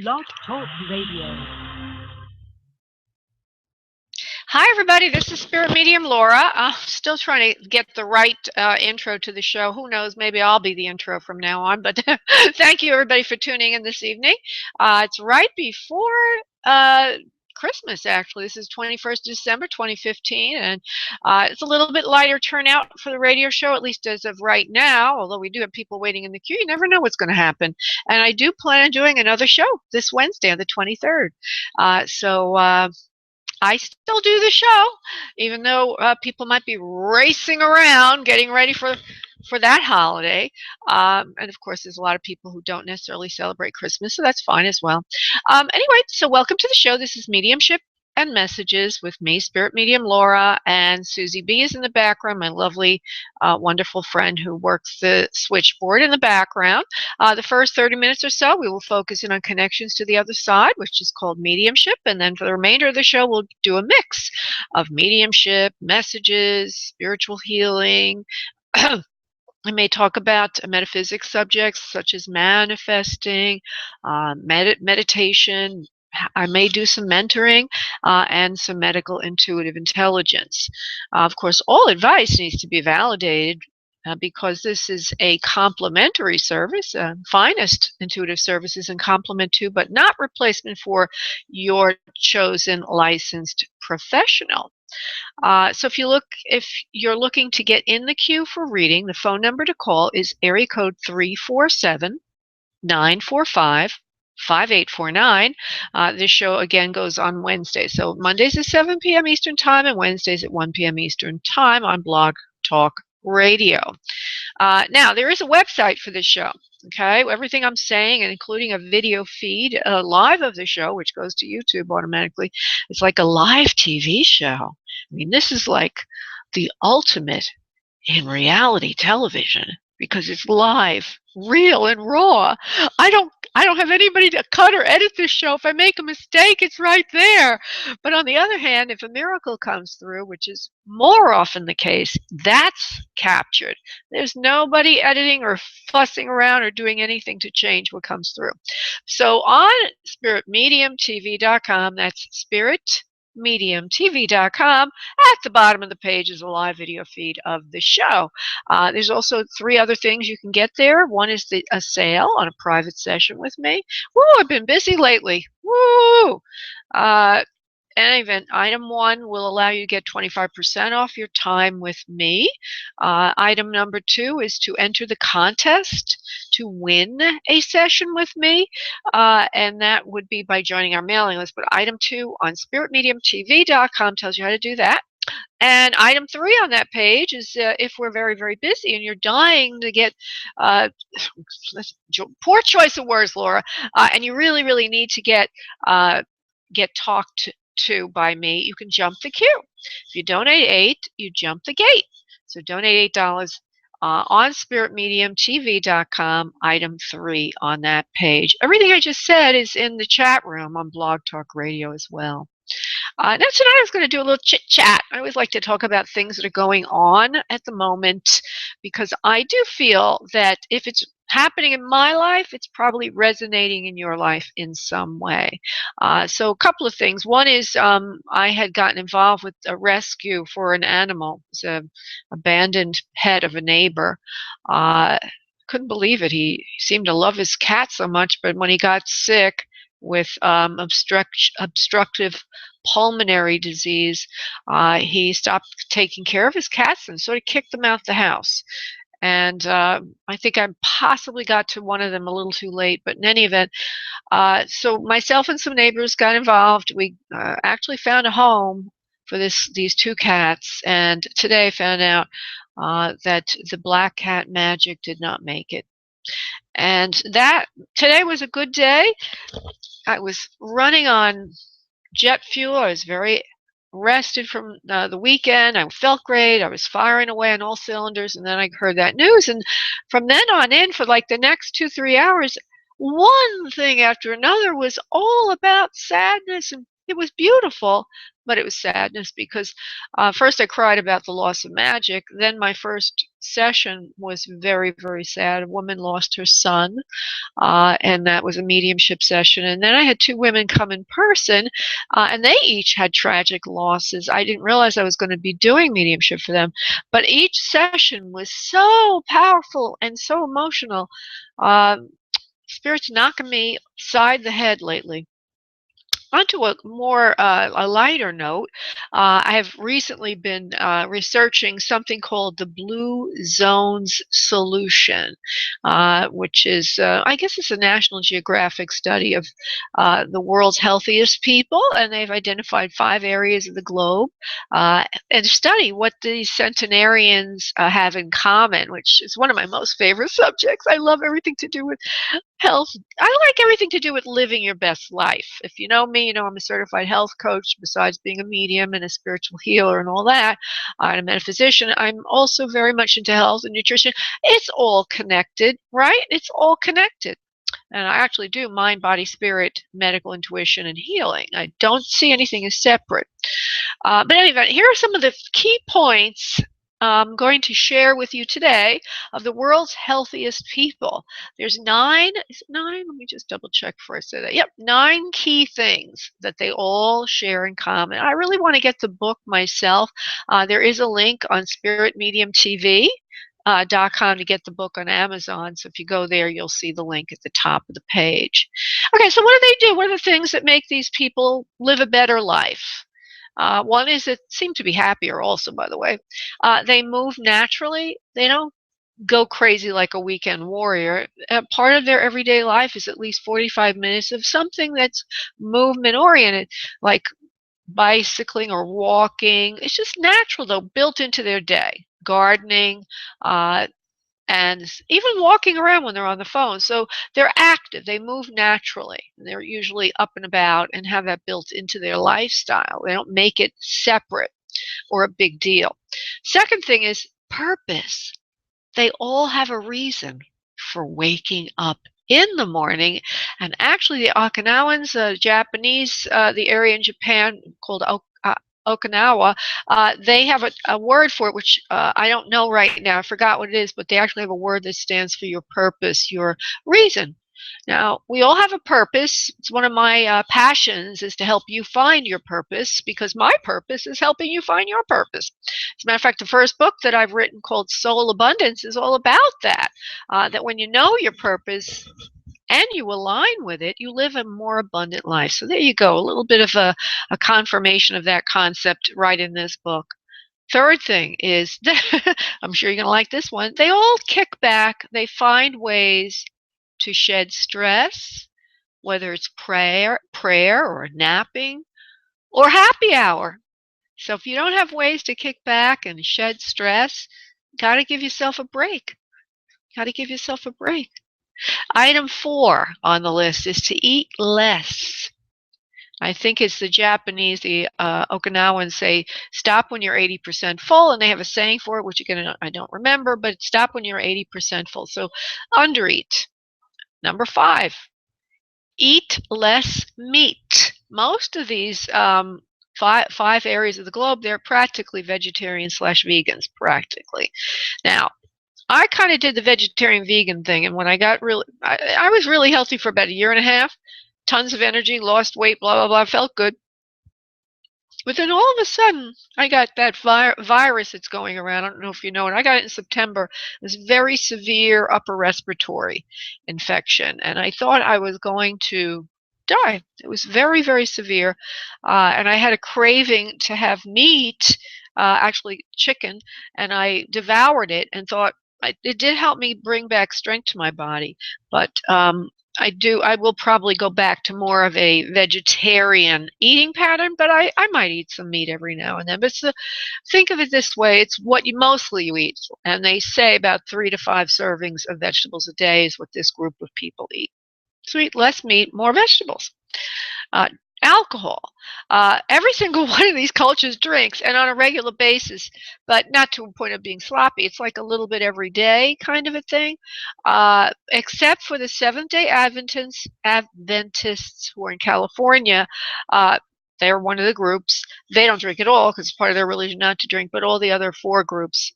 Blog Talk Radio. Hi, everybody. This is Spirit Medium Laura. Still trying to get the right intro to the show. Who knows? Maybe I'll be the intro from now on. But thank you, everybody, for tuning in this evening. It's right before Christmas, actually. This is 21st December 2015, and it's a little bit lighter turnout for the radio show, at least as of right now, although we do have people waiting in the queue. You never know what's going to happen. And I do plan on doing another show this Wednesday on the 23rd. I still do the show, even though people might be racing around getting ready for that holiday. And of course, there's a lot of people who don't necessarily celebrate Christmas, so that's fine as well. Anyway, so welcome to the show. This is Mediumship and Messages with me, Spirit Medium Laura, and Susie B is in the background, my lovely, wonderful friend who works the switchboard in the background. The first 30 minutes or so, we will focus in on connections to the other side, which is called mediumship, and then for the remainder of the show, we'll do a mix of mediumship, messages, spiritual healing. I may talk about metaphysics subjects such as manifesting, meditation. I may do some mentoring and some medical intuitive intelligence. Of course, all advice needs to be validated because this is a complementary service, finest intuitive services in complement to, but not replacement for your chosen licensed professional. So if you're looking to get in the queue for reading, the phone number to call is area code 347-945-5849. This show again goes on Wednesdays. So Mondays at 7 p.m. Eastern Time and Wednesdays at 1 p.m. Eastern Time on Blog Talk Radio. Now, there is a website for this show. Okay, everything I'm saying, and including a video feed live of the show, which goes to YouTube automatically, it's like a live TV show. I mean, this is like the ultimate in reality television because it's live, real, and raw. I don't have anybody to cut or edit this show. If I make a mistake, it's right there. But on the other hand, if a miracle comes through, which is more often the case, that's captured. There's nobody editing or fussing around or doing anything to change what comes through. So on spiritmediumtv.com, that's spiritmediumtv.com. At the bottom of the page is a live video feed of the show. There's also 3 other things you can get there. One is a sale on a private session with me. Woo, I've been busy lately. Woo! Any event, item 1 will allow you to get 25% off your time with me. Item number 2 is to enter the contest to win a session with me, and that would be by joining our mailing list. But item 2 on spiritmediumtv.com tells you how to do that. And item 3 on that page is if we're very, very busy and you're dying to get, poor choice of words, Laura, and you really, really need to get talked to by me, you can jump the queue. If you donate $8, you jump the gate. So donate $8 on spiritmediumtv.com, item 3 on that page. Everything I just said is in the chat room on Blog Talk Radio as well. Now tonight I was going to do a little chit chat. I always like to talk about things that are going on at the moment because I do feel that if it's happening in my life, it's probably resonating in your life in some way. So a couple of things. One is I had gotten involved with a rescue for an animal. It's an abandoned pet of a neighbor. Couldn't believe it. He seemed to love his cat so much, but when he got sick with obstructive pulmonary disease, he stopped taking care of his cats and sort of kicked them out the house. And I think I possibly got to one of them a little too late, but in any event, so myself and some neighbors got involved. We actually found a home for these 2 cats, and today I found out that the black cat magic did not make it. And that today was a good day. I was running on jet fuel. I was very rested from the weekend. I felt great. I was firing away on all cylinders, and then I heard that news. And from then on in, for like the next 2-3 hours, one thing after another was all about sadness and It was beautiful, but it was sadness because first I cried about the loss of magic. Then my first session was very, very sad. A woman lost her son, and that was a mediumship session. And then I had two women come in person, and they each had tragic losses. I didn't realize I was going to be doing mediumship for them, but each session was so powerful and so emotional. Um, Spirit's knocking me side the head lately. Onto a more a lighter note, I have recently been researching something called the Blue Zones Solution, which is, I guess, it's a National Geographic study of the world's healthiest people, and they've identified 5 areas of the globe and study what these centenarians have in common, which is one of my most favorite subjects. I love everything to do with health. I like everything to do with living your best life. If you know me, you know I'm a certified health coach. Besides being a medium and a spiritual healer and all that, I'm a metaphysician. I'm also very much into health and nutrition. It's all connected, right? It's all connected. And I actually do mind, body, spirit, medical intuition, and healing. I don't see anything as separate. But anyway, here are some of the key points I'm going to share with you today of the world's healthiest people. There's 9, is it 9? Let me just double check before I say that. Yep, 9 key things that they all share in common. I really want to get the book myself. There is a link on spiritmediumtv.com to get the book on Amazon. So if you go there, you'll see the link at the top of the page. Okay, so what do they do? What are the things that make these people live a better life? One is it seem to be happier also, by the way. They move naturally. They don't go crazy like a weekend warrior. Part of their everyday life is at least 45 minutes of something that's movement oriented, like bicycling or walking. It's just natural, though, built into their day. Gardening, and even walking around when they're on the phone. So they're active, they move naturally, and they're usually up and about and have that built into their lifestyle. They don't make it separate or a big deal. Second thing is purpose. They all have a reason for waking up in the morning. And actually, the Okinawans, Japanese, the area in Japan called Okinawa, they have a word for it, which I don't know right now. I forgot what it is, but they actually have a word that stands for your purpose, your reason. Now, we all have a purpose. It's one of my passions is to help you find your purpose, because my purpose is helping you find your purpose. As a matter of fact, the first book that I've written called Soul Abundance is all about that, that when you know your purpose and you align with it, you live a more abundant life. So there you go, a little bit of a confirmation of that concept right in this book. Third thing is, I'm sure you're going to like this one, they all kick back. They find ways to shed stress, whether it's prayer or napping or happy hour. So if you don't have ways to kick back and shed stress, got to give yourself a break. Got to give yourself a break. Item 4 on the list is to eat less. I think it's the Japanese, the Okinawans say, stop when you're 80% full, and they have a saying for it, which again, I don't remember, but stop when you're 80% full. So undereat. Number 5, eat less meat. Most of these five areas of the globe, they're practically vegetarian / vegans, practically. Now, I kind of did the vegetarian vegan thing, and when I got really, I was really healthy for about a year and a half, tons of energy, lost weight, blah, blah, blah, felt good. But then all of a sudden, I got that virus that's going around. I don't know if you know it. I got it in September. It was very severe upper respiratory infection, and I thought I was going to die. It was very, very severe, and I had a craving to have meat, actually chicken, and I devoured it and thought it did help me bring back strength to my body, but I will probably go back to more of a vegetarian eating pattern, but I might eat some meat every now and then. But think of it this way, it's what you mostly eat. And they say about 3 to 5 servings of vegetables a day is what this group of people eat. So eat less meat, more vegetables. Alcohol. Every single one of these cultures drinks, and on a regular basis, but not to a point of being sloppy. It's like a little bit every day kind of a thing, except for the Seventh-day Adventists who are in California. they're one of the groups. They don't drink at all because it's part of their religion not to drink, but all the other 4 groups,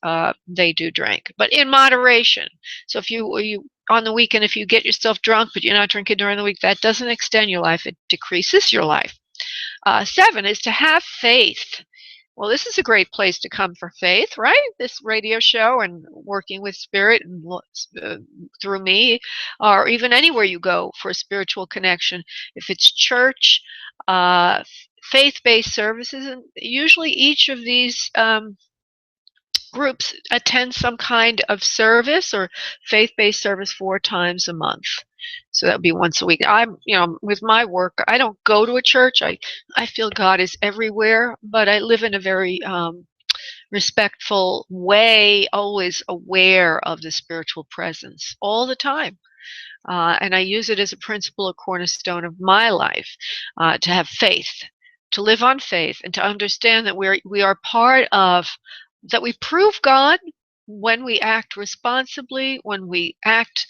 they do drink, but in moderation. So if you on the weekend, if you get yourself drunk, but you're not drinking during the week, that doesn't extend your life. It decreases your life. 7 is to have faith. Well, this is a great place to come for faith, right? This radio show and working with spirit and through me, or even anywhere you go for a spiritual connection. If it's church, faith-based services, and usually each of these groups attend some kind of service or faith-based service 4 times a month. So that would be once a week. I'm, with my work, I don't go to a church. I feel God is everywhere, but I live in a very respectful way, always aware of the spiritual presence all the time. And I use it as a principle, a cornerstone of my life, to have faith, to live on faith, and to understand that we are part of, that we prove God when we act responsibly, when we act,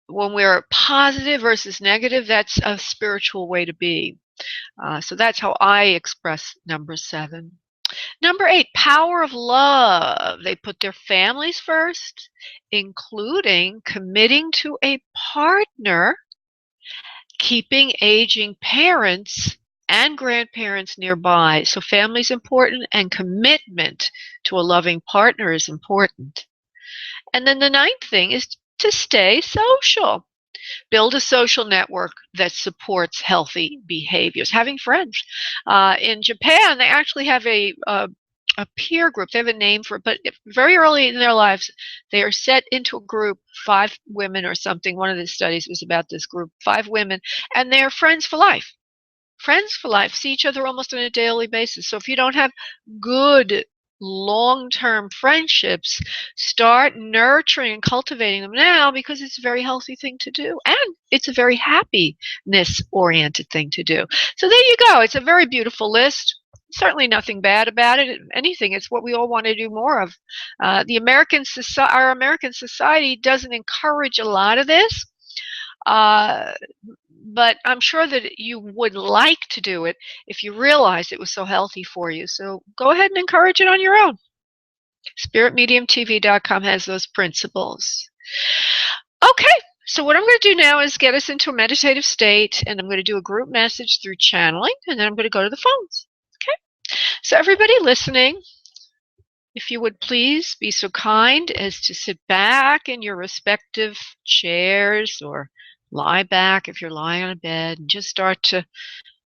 when we're positive versus negative. That's a spiritual way to be. So that's how I express number 7. Number 8, power of love. They put their families first, including committing to a partner, keeping aging parents and grandparents nearby. So family's important, and commitment to a loving partner is important. And then the 9th thing is to stay social. Build a social network that supports healthy behaviors. Having friends. In Japan, they actually have a peer group. They have a name for it, but very early in their lives, they are set into a group, 5 women or something. One of the studies was about this group, 5 women, and they're friends for life. Friends for life, see each other almost on a daily basis. So if you don't have good long-term friendships, start nurturing and cultivating them now, because it's a very healthy thing to do, and it's a very happiness-oriented thing to do. So there you go. It's a very beautiful list. Certainly nothing bad about it. If anything, it's what we all want to do more of. Our American society doesn't encourage a lot of this. But I'm sure that you would like to do it if you realized it was so healthy for you. So go ahead and encourage it on your own. SpiritMediumTV.com has those principles. Okay, so what I'm going to do now is get us into a meditative state, and I'm going to do a group message through channeling, and then I'm going to go to the phones. Okay, so everybody listening, if you would please be so kind as to sit back in your respective chairs, or lie back if you're lying on a bed, and just start to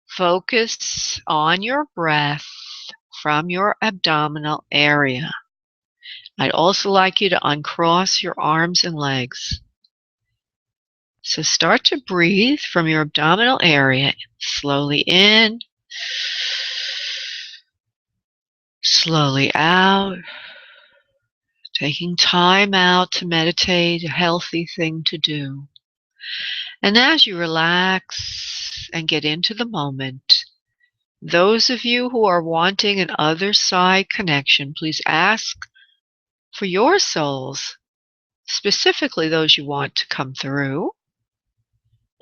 focus on your breath from your abdominal area. I'd also like you to uncross your arms and legs. So start to breathe from your abdominal area, slowly in, slowly out. Taking time out to meditate, a healthy thing to do. And as you relax and get into the moment, those of you who are wanting an other side connection, please ask for your souls, specifically those you want to come through.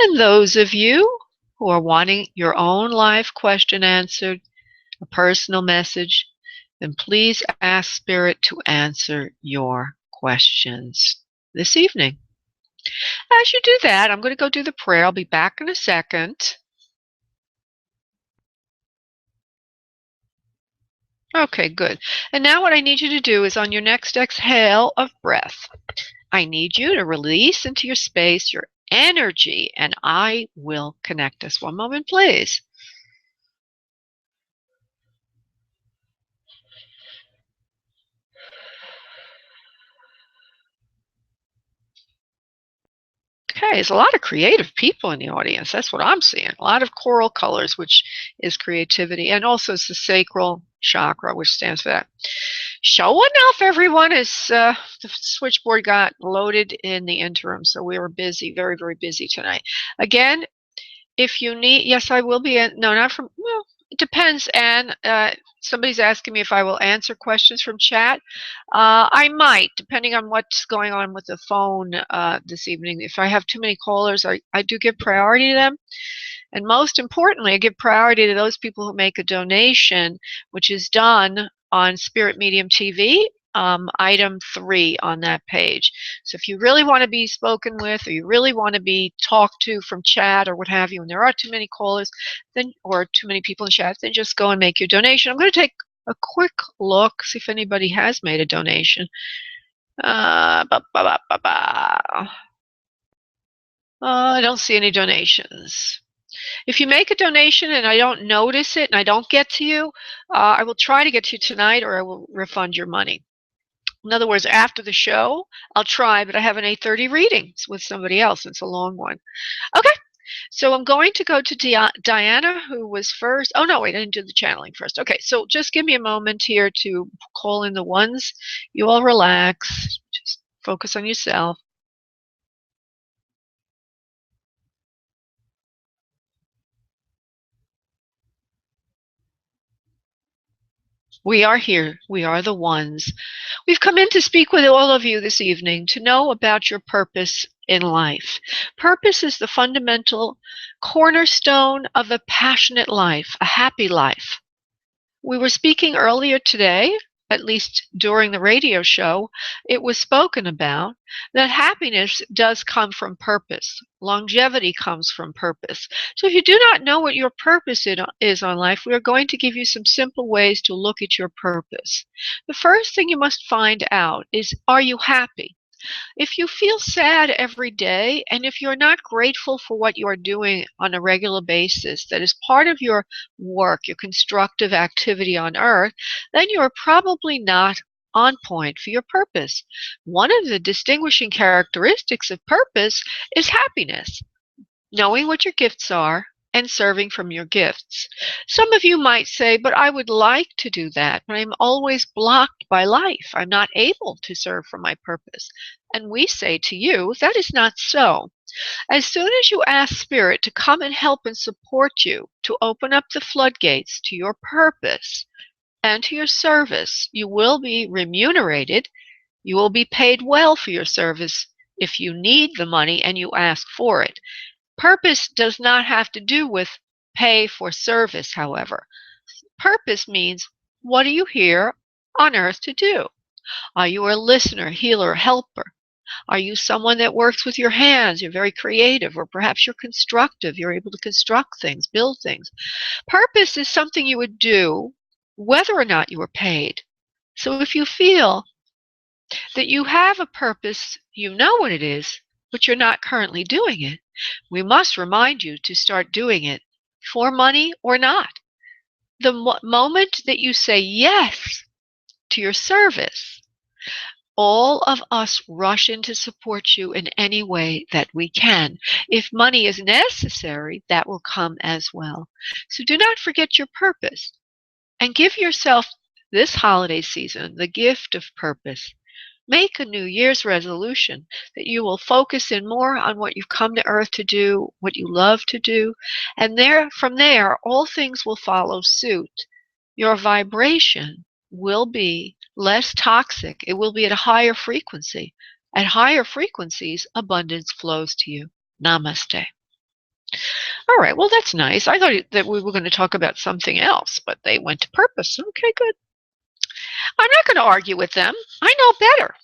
And those of you who are wanting your own life question answered, a personal message, then please ask Spirit to answer your questions this evening. As you do that, I'm going to go do the prayer. I'll be back in a second. Okay, good. And now what I need you to do is, on your next exhale of breath, I need you to release into your space your energy, and I will connect us. One moment, please. Okay, there's a lot of creative people in the audience. That's what I'm seeing. A lot of coral colors, which is creativity, and also it's the sacral chakra, which stands for that. Showing off, everyone, is the switchboard got loaded in the interim, so we were busy, very, very busy tonight. Again, if you need, yes, I will be, no, not from, well, It depends, Anne. Somebody's asking me if I will answer questions from chat. I might, depending on what's going on with the phone this evening. If I have too many callers, I do give priority to them. And most importantly, I give priority to those people who make a donation, which is done on Spirit Medium TV, item 3 on that page. So if you really want to be spoken with, or you really want to be talked to from chat or what have you, and there are too many callers, then or too many people in chat, then just go and make your donation. I'm going to take a quick look, see if anybody has made a donation. I don't see any donations. If you make a donation and I don't notice it and I don't get to you, I will try to get to you tonight, or I will refund your money. In other words, after the show, I'll try, but I have an 8:30 reading with somebody else. It's a long one. Okay, so I'm going to go to Diana, who was first. Oh, no, wait, I didn't do the channeling first. Okay, so just give me a moment here to call in the ones. You all relax. Just focus on yourself. We are here. We are the ones. We've come in to speak with all of you this evening to know about your purpose in life. Purpose is the fundamental cornerstone of a passionate life, a happy life. We were speaking earlier today, at least during the radio show, it was spoken about that happiness does come from purpose. Longevity comes from purpose. So if you do not know what your purpose is on life, we are going to give you some simple ways to look at your purpose. The first thing you must find out is, are you happy? If you feel sad every day, and if you're not grateful for what you're doing on a regular basis, that is part of your work, your constructive activity on earth, then you're probably not on point for your purpose. One of the distinguishing characteristics of purpose is happiness, knowing what your gifts are and serving from your gifts. Some of you might say, but I would like to do that, but I'm always blocked by life. I'm not able to serve from my purpose. And we say to you, that is not so. As soon as you ask Spirit to come and help and support you to open up the floodgates to your purpose and to your service, you will be remunerated. You will be paid well for your service if you need the money and you ask for it. Purpose does not have to do with pay for service, however. Purpose means, what are you here on earth to do? Are you a listener, healer, helper? Are you someone that works with your hands? You're very creative, or perhaps you're constructive. You're able to construct things, build things. Purpose is something you would do whether or not you were paid. So if you feel that you have a purpose, you know what it is, but you're not currently doing it, we must remind you to start doing it, for money or not. The moment that you say yes to your service, all of us rush in to support you in any way that we can. If money is necessary, that will come as well. So do not forget your purpose, and give yourself this holiday season the gift of purpose. Make a New Year's resolution that you will focus in more on what you've come to earth to do, what you love to do, and from there, all things will follow suit. Your vibration will be less toxic. It will be at a higher frequency. At higher frequencies, abundance flows to you. Namaste. All right, well, that's nice. I thought that we were going to talk about something else, but they went to purpose. Okay, good. I'm not going to argue with them. I know better.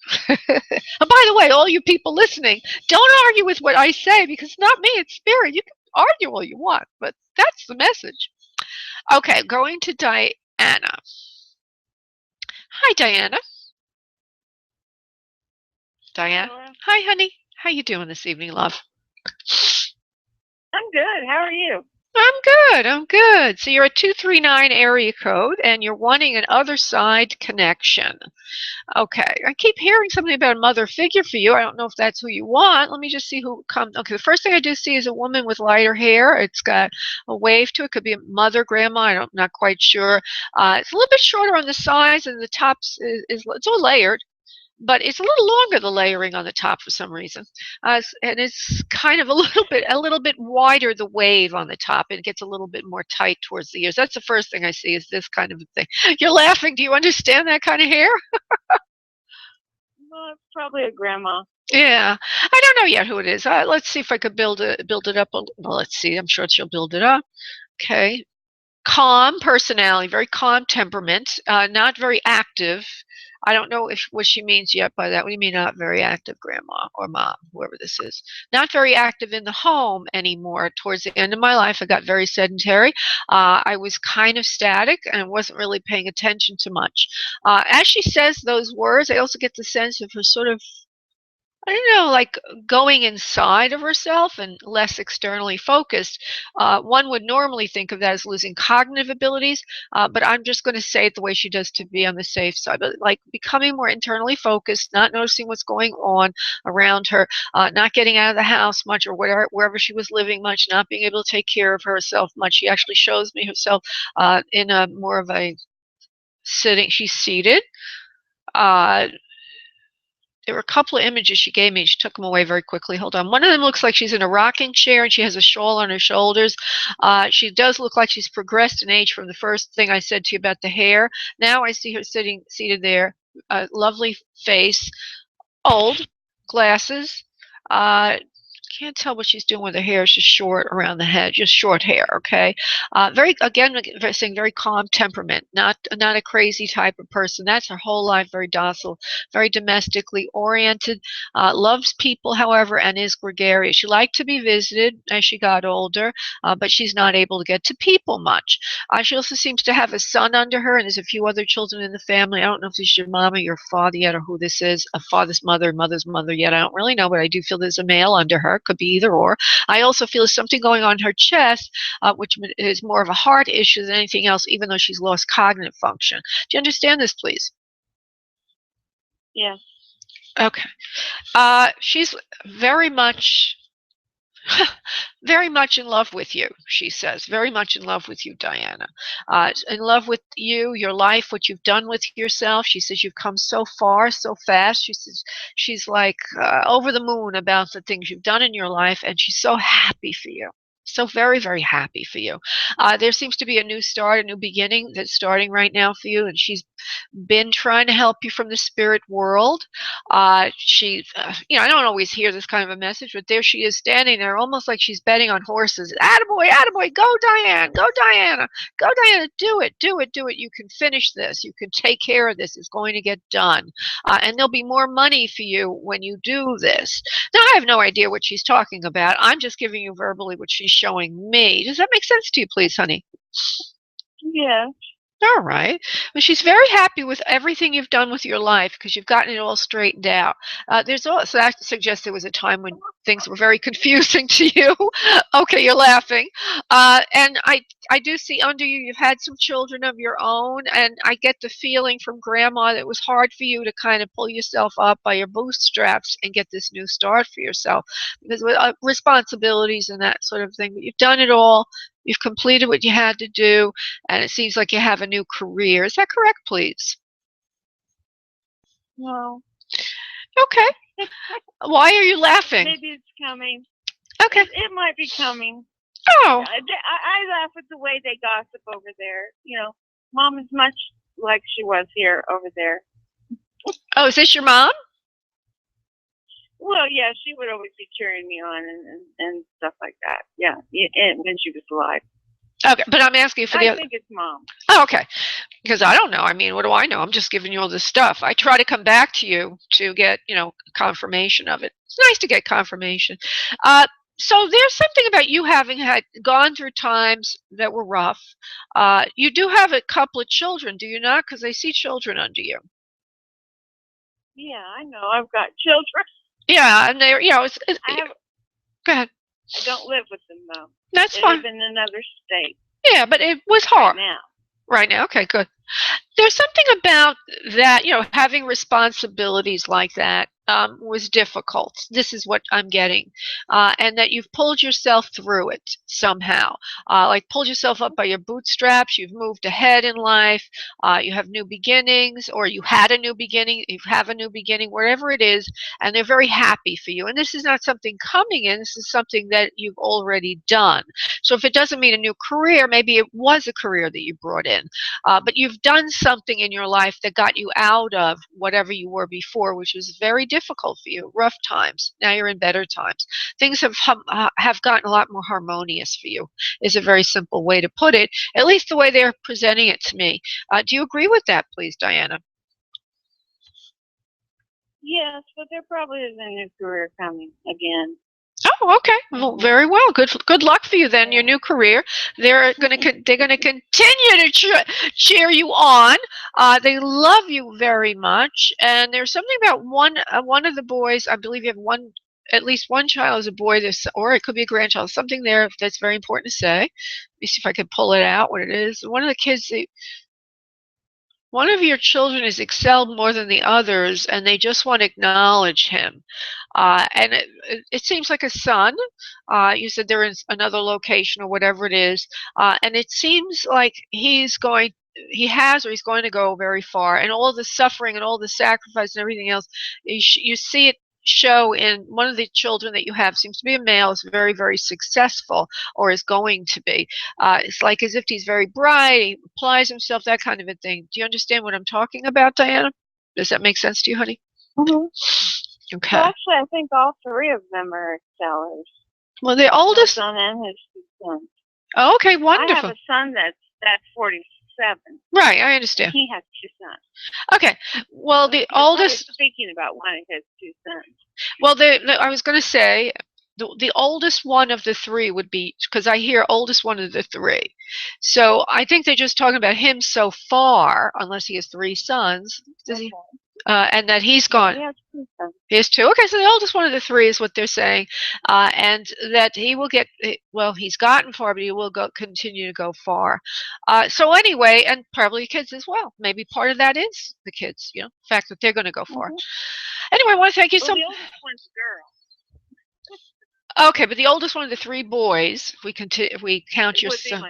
And by the way, all you people listening, don't argue with what I say, because it's not me, it's Spirit. You can argue all you want, but that's the message. Okay, going to Diana. Hi, Diana. Diana. Hi, honey. How you doing this evening, love? I'm good. How are you? I'm good. So you're a 239 area code, and you're wanting an other side connection. Okay, I keep hearing something about a mother figure for you. I don't know if that's who you want. Let me just see who comes. Okay, the first thing I do see is a woman with lighter hair. It's got a wave to it. Could be a mother, grandma. I'm not quite sure. It's a little bit shorter on the sides, and the tops is it's all layered. but it's a little longer, the layering on the top for some reason, and it's kind of a little bit wider, the wave on the top. It gets a little bit more tight towards the ears. That's the first thing I see, is this kind of a thing. You're laughing. Do you understand that kind of hair? Well, it's probably a grandma. Yeah, I don't know yet who it is. Let's see if I could build it up. Well, let's see. I'm sure she'll build it up. Okay. Calm personality, very calm temperament, not very active. I don't know what she means yet by that. What do you mean not very active, grandma or mom, whoever this is? Not very active in the home anymore. Towards the end of my life, I got very sedentary. I was kind of static and wasn't really paying attention to much. As she says those words, I also get the sense of her sort of, I don't know, like going inside of herself and less externally focused. One would normally think of that as losing cognitive abilities, but I'm just going to say it the way she does to be on the safe side. But like becoming more internally focused, not noticing what's going on around her, not getting out of the house much, or wherever she was living much, not being able to take care of herself much. She actually shows me herself in a more of a sitting. She's seated. Uh, There were a couple of images she gave me. She took them away very quickly. Hold on. One of them looks like she's in a rocking chair and she has a shawl on her shoulders. She does look like she's progressed in age from the first thing I said to you about the hair. Now I see her seated there. Lovely face. Old. Glasses. Can't tell what she's doing with her hair. It's just short around the head, just short hair. Okay, saying very calm temperament, not a crazy type of person. That's her whole life. Very docile, very domestically oriented. Loves people, however, and is gregarious. She liked to be visited as she got older, but she's not able to get to people much. She also seems to have a son under her, and there's a few other children in the family. I don't know if this is your mom or your father yet, or who this is. A father's mother, mother's mother yet. I don't really know, but I do feel there's a male under her. Could be either or. I also feel there's something going on in her chest, which is more of a heart issue than anything else, even though she's lost cognitive function. Do you understand this, please? Yes. Okay. She's very much very much in love with you, she says. Very much in love with you, Diana. In love with you, your life, what you've done with yourself. She says you've come so far, so fast. She says she's like over the moon about the things you've done in your life, and she's so happy for you. So very, very happy for you. There seems to be a new start, a new beginning that's starting right now for you, and she's been trying to help you from the spirit world. I don't always hear this kind of a message, but there she is standing there, almost like she's betting on horses. Attaboy, attaboy, go Diane, go Diana, go Diana, do it, do it, do it. You can finish this. You can take care of this. It's going to get done. And there'll be more money for you when you do this. Now, I have no idea what she's talking about. I'm just giving you verbally what she's showing me. Does that make sense to you, please, honey? Yeah. All right. Well, she's very happy with everything you've done with your life because you've gotten it all straightened out. There's also, that suggests there was a time when things were very confusing to you. Okay, you're laughing. And I do see under you, you've had some children of your own, and I get the feeling from Grandma that it was hard for you to kind of pull yourself up by your bootstraps and get this new start for yourself because with responsibilities and that sort of thing. But you've done it all. You've completed what you had to do, and it seems like you have a new career. Is that correct, please? No. Okay. Why are you laughing? Maybe it's coming. Okay. It might be coming. Oh. I laugh at the way they gossip over there. You know, Mom is much like she was here over there. Oh, is this your mom? Well, yeah, she would always be cheering me on and stuff like that. Yeah, and when she was alive. Okay, but I'm asking you for the. I think it's Mom. Oh, okay. Because I don't know. I mean, what do I know? I'm just giving you all this stuff. I try to come back to you to get, confirmation of it. It's nice to get confirmation. So there's something about you having gone through times that were rough. You do have a couple of children, do you not? Because I see children under you. Yeah, I know. I've got children. Yeah, and they're, go ahead. I don't live with them, though. That's fine. I live in another state. Yeah, but it was hard. Right now. Okay, good. There's something about that, having responsibilities like that. was difficult. This is what I'm getting. And that you've pulled yourself through it somehow. Like pulled yourself up by your bootstraps. You've moved ahead in life. You have new beginnings, or you had a new beginning. You have a new beginning, wherever it is, and they're very happy for you. And this is not something coming in. This is something that you've already done. So if it doesn't mean a new career, maybe it was a career that you brought in. But you've done something in your life that got you out of whatever you were before, which was very difficult for you, rough times. Now you're in better times. Things have gotten a lot more harmonious for you, is a very simple way to put it, at least the way they're presenting it to me. Do you agree with that, please, Diana? Yes, but there probably is a new career coming again. Oh, okay. Well, very well. Good luck for you then. Your new career. They're going to continue to cheer you on. They love you very much, and there's something about one of the boys. I believe you have at least one child is a boy. Or it could be a grandchild. Something there that's very important to say. Let me see if I can pull it out. What it is. One of the kids. One of your children is excelled more than the others, and they just want to acknowledge him. And it seems like a son. You said they're in another location or whatever it is. And it seems like he has or he's going to go very far. And all the suffering and all the sacrifice and everything else, you see it show in one of the children that you have. Seems to be a male, is very, very successful, or is going to be. It's like as if he's very bright, he applies himself, that kind of a thing. Do you understand what I'm talking about, Diana? Does that make sense to you, honey? Mm-hmm. Okay. Well, actually, I think all three of them are excellers. Well, the oldest son and his two sons. Oh, okay, wonderful. I have a son that's 47. Right, I understand. He has two sons. Okay. Well, the oldest. Speaking about one of his two sons. Well, I was going to say the oldest one of the three would be, because I hear oldest one of the three. So I think they're just talking about him so far, unless he has three sons. Does he? And that he's gone. He has two sons. He has two. Okay, so the oldest one of the three is what they're saying, and that he will get. Well, he's gotten far, but he will continue to go far. So anyway, and probably kids as well. Maybe part of that is the kids. The fact that they're going to go far. Mm-hmm. Anyway, I want to thank you so much. The oldest one's a girl. Okay, but the oldest one of the three boys, if we count your son,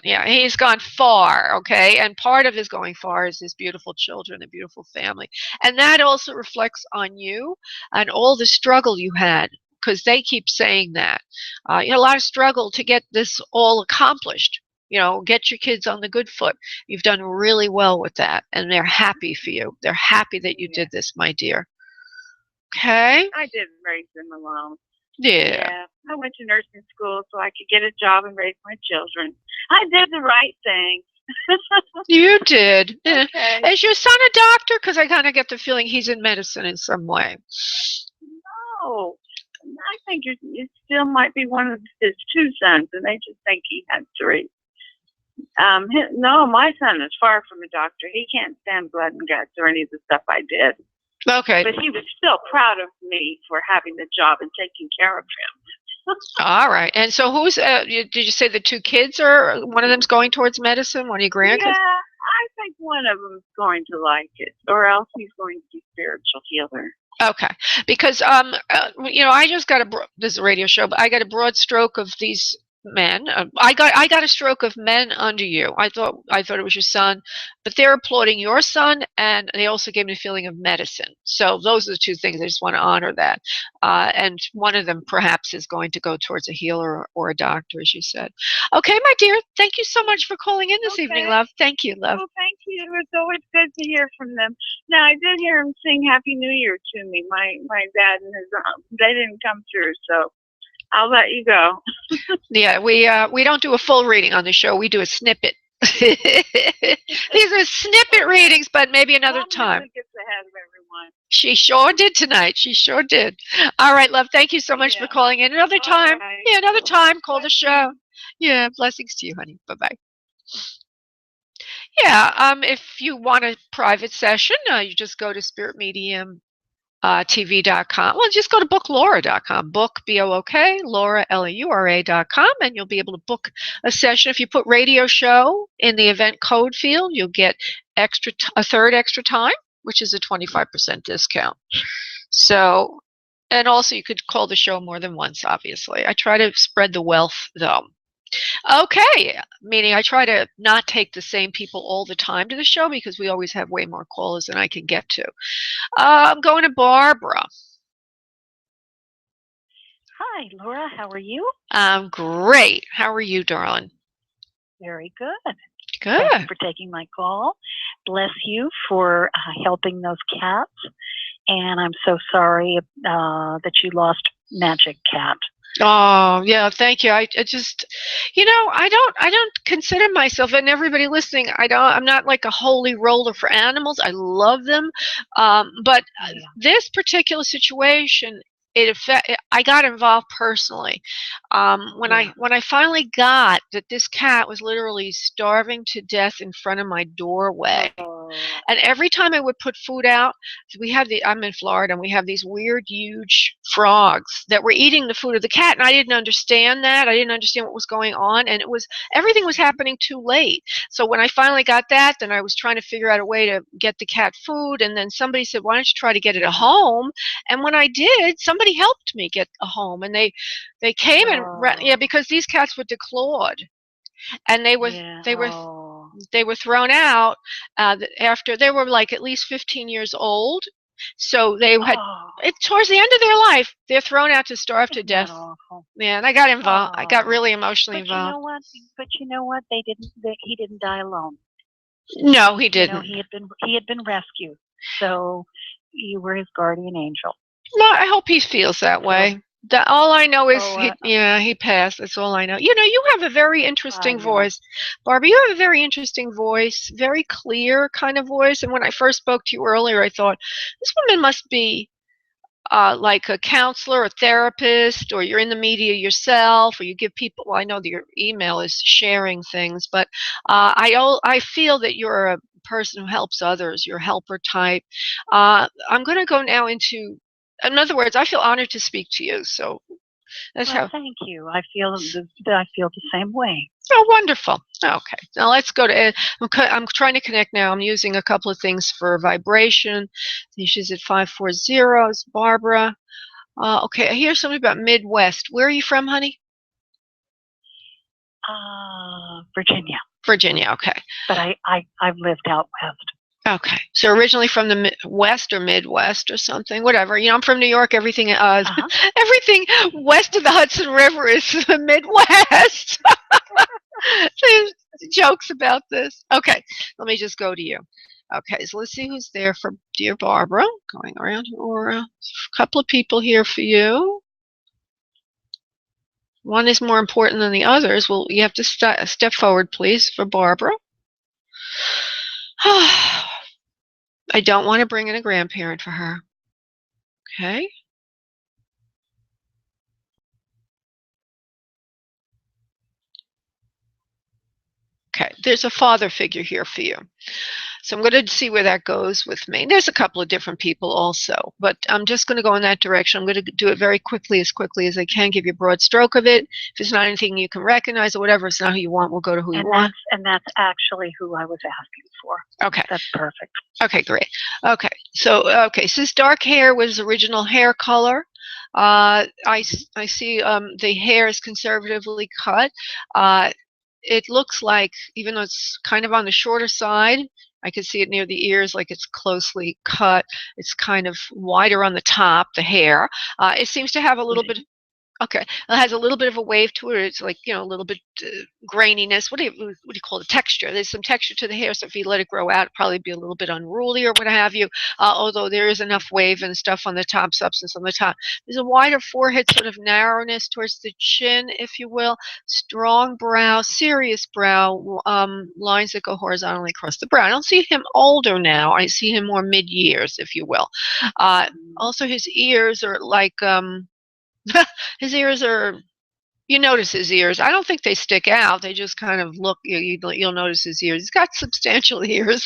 yeah, he's gone far, okay? And part of his going far is his beautiful children, a beautiful family. And that also reflects on you and all the struggle you had, because they keep saying that. You had a lot of struggle to get this all accomplished. Get your kids on the good foot. You've done really well with that, and they're happy for you. They're happy that you did this, my dear. Okay? I did raise them alone. Yeah. I went to nursing school so I could get a job and raise my children. I did the right thing. You did. Okay. Is your son a doctor? Because I kind of get the feeling he's in medicine in some way. No. I think it still might be one of his two sons, and they just think he had three. No, my son is far from a doctor. He can't stand blood and guts or any of the stuff I did. Okay. But he was still proud of me for having the job and taking care of him. All right. And so who's, did you say the two kids, or one of them's going towards medicine, one of your grandkids? Yeah, I think one of them's going to like it, or else he's going to be spiritual healer. Okay. Because, I just got this is a radio show, but I got a broad stroke of these men. I got a stroke of men under you. I thought it was your son, but they're applauding your son, and they also gave me a feeling of medicine. So those are the two things. I just want to honor that. And one of them perhaps is going to go towards a healer or a doctor, as you said. Okay, my dear, thank you so much for calling in this evening, love. Thank you, love. Well, thank you. It's always good to hear from them. Now, I did hear him sing Happy New Year to me. My dad and his they didn't come through, so I'll let you go. Yeah, we don't do a full reading on the show. We do a snippet. These are snippet readings, but maybe another time. Gets ahead of everyone. She sure did tonight. She sure did. All right, love. Thank you so much for calling in. Another time. Right. Yeah, another time. Call the show. Yeah, blessings to you, honey. Bye-bye. Yeah, if you want a private session, you just go to spiritmedium.com. TV.com. Well, just go to booklaura.com. Book, B-O-O-K, Laura, L-A-U-R-A.com, and you'll be able to book a session. If you put radio show in the event code field, you'll get a third extra time, which is a 25% discount. So, and also you could call the show more than once, obviously. I try to spread the wealth, though. Okay, meaning I try to not take the same people all the time to the show because we always have way more callers than I can get to. I'm going to Barbara. Hi, Laura. How are you? I'm great. How are you, darling? Very good. Good. Thank you for taking my call. Bless you for helping those cats. And I'm so sorry that you lost Magic Cat. Oh, yeah, thank you. I just, I don't consider myself, and everybody listening, I'm not like a holy roller for animals. I love them. But this particular situation, I got involved personally. When I finally got that this cat was literally starving to death in front of my doorway. And every time I would put food out, I'm in Florida, and we have these weird, huge frogs that were eating the food of the cat, and I didn't understand that. I didn't understand what was going on, and everything was happening too late. So when I finally got that, then I was trying to figure out a way to get the cat food, and then somebody said, why don't you try to get it a home? And when I did, somebody helped me get a home, and they came and because these cats were declawed, and they were thrown out after they were like at least 15 years old. So they had towards the end of their life, they're thrown out to starve to death. Man, I got involved. I got really emotionally involved. You know what? He didn't die alone. No, he didn't. He had been rescued. So you were his guardian angel. Well, I hope he feels that way. All I know is he passed. That's all I know. You have a very interesting voice. Barbie, you have a very interesting voice, very clear kind of voice. And when I first spoke to you earlier, I thought, this woman must be like a counselor, a therapist, or you're in the media yourself, or you give people, well, I know that your email is sharing things, but I feel that you're a person who helps others. You're a helper type. I'm going to go now into, in other words, I feel honored to speak to you. So that's how. Thank you. I feel the same way. Oh, wonderful. Okay, now let's go to. I'm trying to connect now. I'm using a couple of things for vibration. She's at 540. It's Barbara. Okay, I hear something about Midwest. Where are you from, honey? Virginia. Virginia. Okay. But I've lived out west. Okay, so originally from the West or Midwest or something, whatever. I'm from New York. Everything, everything west of the Hudson River is the Midwest. There's jokes about this. Okay, let me just go to you. Okay, so let's see who's there for dear Barbara. Going around Aura. A couple of people here for you. One is more important than the others. Well, you have to step forward, please, for Barbara. I don't want to bring in a grandparent for her. Okay. Okay, there's a father figure here for you. So I'm going to see where that goes with me. There's a couple of different people also, but I'm just going to go in that direction. I'm going to do it very quickly as I can, give you a broad stroke of it. If it's not anything you can recognize or whatever, it's not who you want, we'll go to who you want. And that's actually who I was asking for. Okay. That's perfect. Okay, great. Okay, so this dark hair was original hair color. I see the hair is conservatively cut. It looks like, even though it's kind of on the shorter side, I can see it near the ears, like it's closely cut. It's kind of wider on the top, the hair. It seems to have a little bit. Okay, it has a little bit of a wave to it. It's like, a little bit graininess. What do you call the texture? There's some texture to the hair, so if you let it grow out, it'd probably be a little bit unruly or what have you. Although there is enough wave and stuff on the top, substance on the top. There's a wider forehead, sort of narrowness towards the chin, if you will. Strong brow, serious brow, lines that go horizontally across the brow. I don't see him older now. I see him more mid-years, if you will. Also, his ears are like. His ears are, you notice his ears. I don't think they stick out. They just kind of look, you'll notice his ears. He's got substantial ears.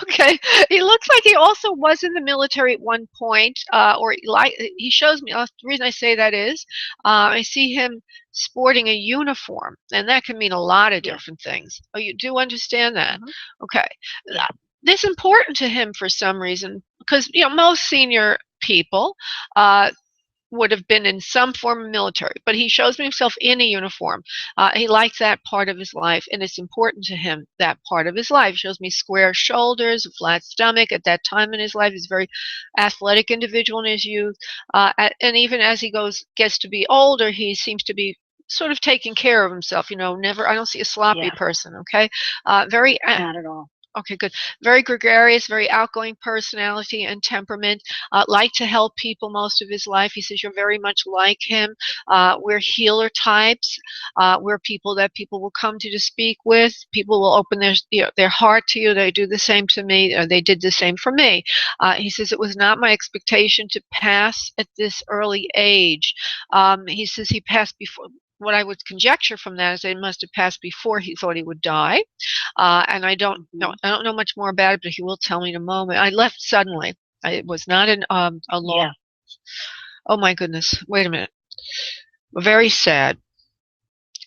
Okay. He looks like he also was in the military at one point, he shows me, the reason I say that is, I see him sporting a uniform, and that can mean a lot of different things. Oh, you do understand that? Okay. this important to him for some reason, because most senior people would have been in some form of military, but he shows me himself in a uniform. He likes that part of his life, and it's important to him, that part of his life. He shows me square shoulders, a flat stomach. At that time in his life, he's a very athletic individual in his youth. And even as he gets to be older, he seems to be sort of taking care of himself. I don't see a sloppy person, okay? Very Not at all. Okay, good. Very gregarious, very outgoing personality and temperament. Like to help people most of his life. He says you're very much like him. We're healer types. We're people that people will come to speak with. People will open their heart to you. They do the same to me. They did the same for me. He says it was not my expectation to pass at this early age. He says he passed before. What I would conjecture from that is that he must have passed before he thought he would die. And I don't know much more about it, but he will tell me in a moment. I left suddenly. It was not a long. Yeah. Oh my goodness! Wait a minute. Very sad.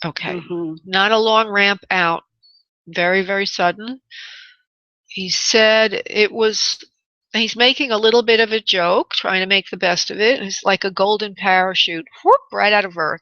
Okay, not a long ramp out. Very, very sudden. He said it was. He's making a little bit of a joke, trying to make the best of it. It's like a golden parachute, whoop, right out of Earth.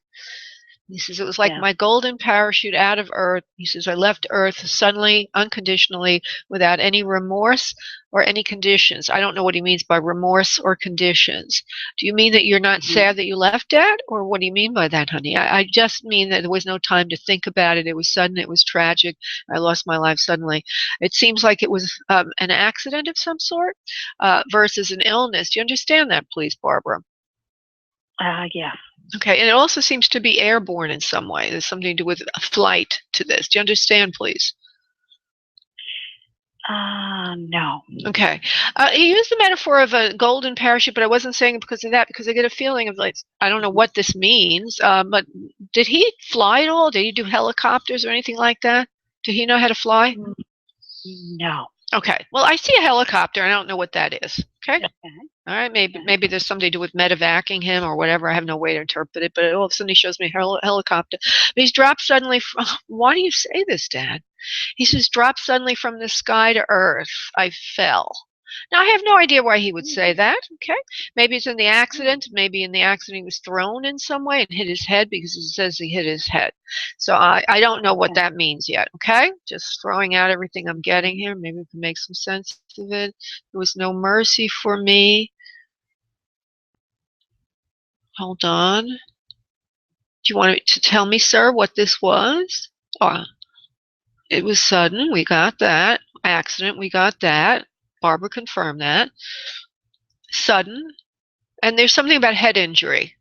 He says, it was like my golden parachute out of Earth. He says, I left Earth suddenly, unconditionally, without any remorse or any conditions. I don't know what he means by remorse or conditions. Do you mean that you're not sad that you left, Dad? Or what do you mean by that, honey? I just mean that there was no time to think about it. It was sudden. It was tragic. I lost my life suddenly. It seems like it was an accident of some sort versus an illness. Do you understand that, please, Barbara? Yeah. Okay, and it also seems to be airborne in some way. There's something to do with a flight to this. Do you understand, please? No. Okay. He used the metaphor of a golden parachute, but I wasn't saying it because of that, because I get a feeling of, like, I don't know what this means, but did he fly at all? Did he do helicopters or anything like that? Did he know how to fly? No. Okay. Well, I see a helicopter. I don't know what that is. Okay. All right. Maybe there's something to do with medevacing him or whatever. I have no way to interpret it. But all of a sudden he shows me a helicopter. But he's dropped suddenly. Why do you say this, Dad? He says, dropped suddenly from the sky to earth. I fell. Now, I have no idea why he would say that, okay? Maybe it's in the accident. Maybe in the accident he was thrown in some way and hit his head, because he says he hit his head. So I don't know what that means yet, okay? Just throwing out everything I'm getting here. Maybe we can make some sense of it. There was no mercy for me. Hold on. Do you want to tell me, sir, what this was? Oh, it was sudden. We got that. Accident. We got that. Barbara confirmed that. Sudden. And there's something about head injury.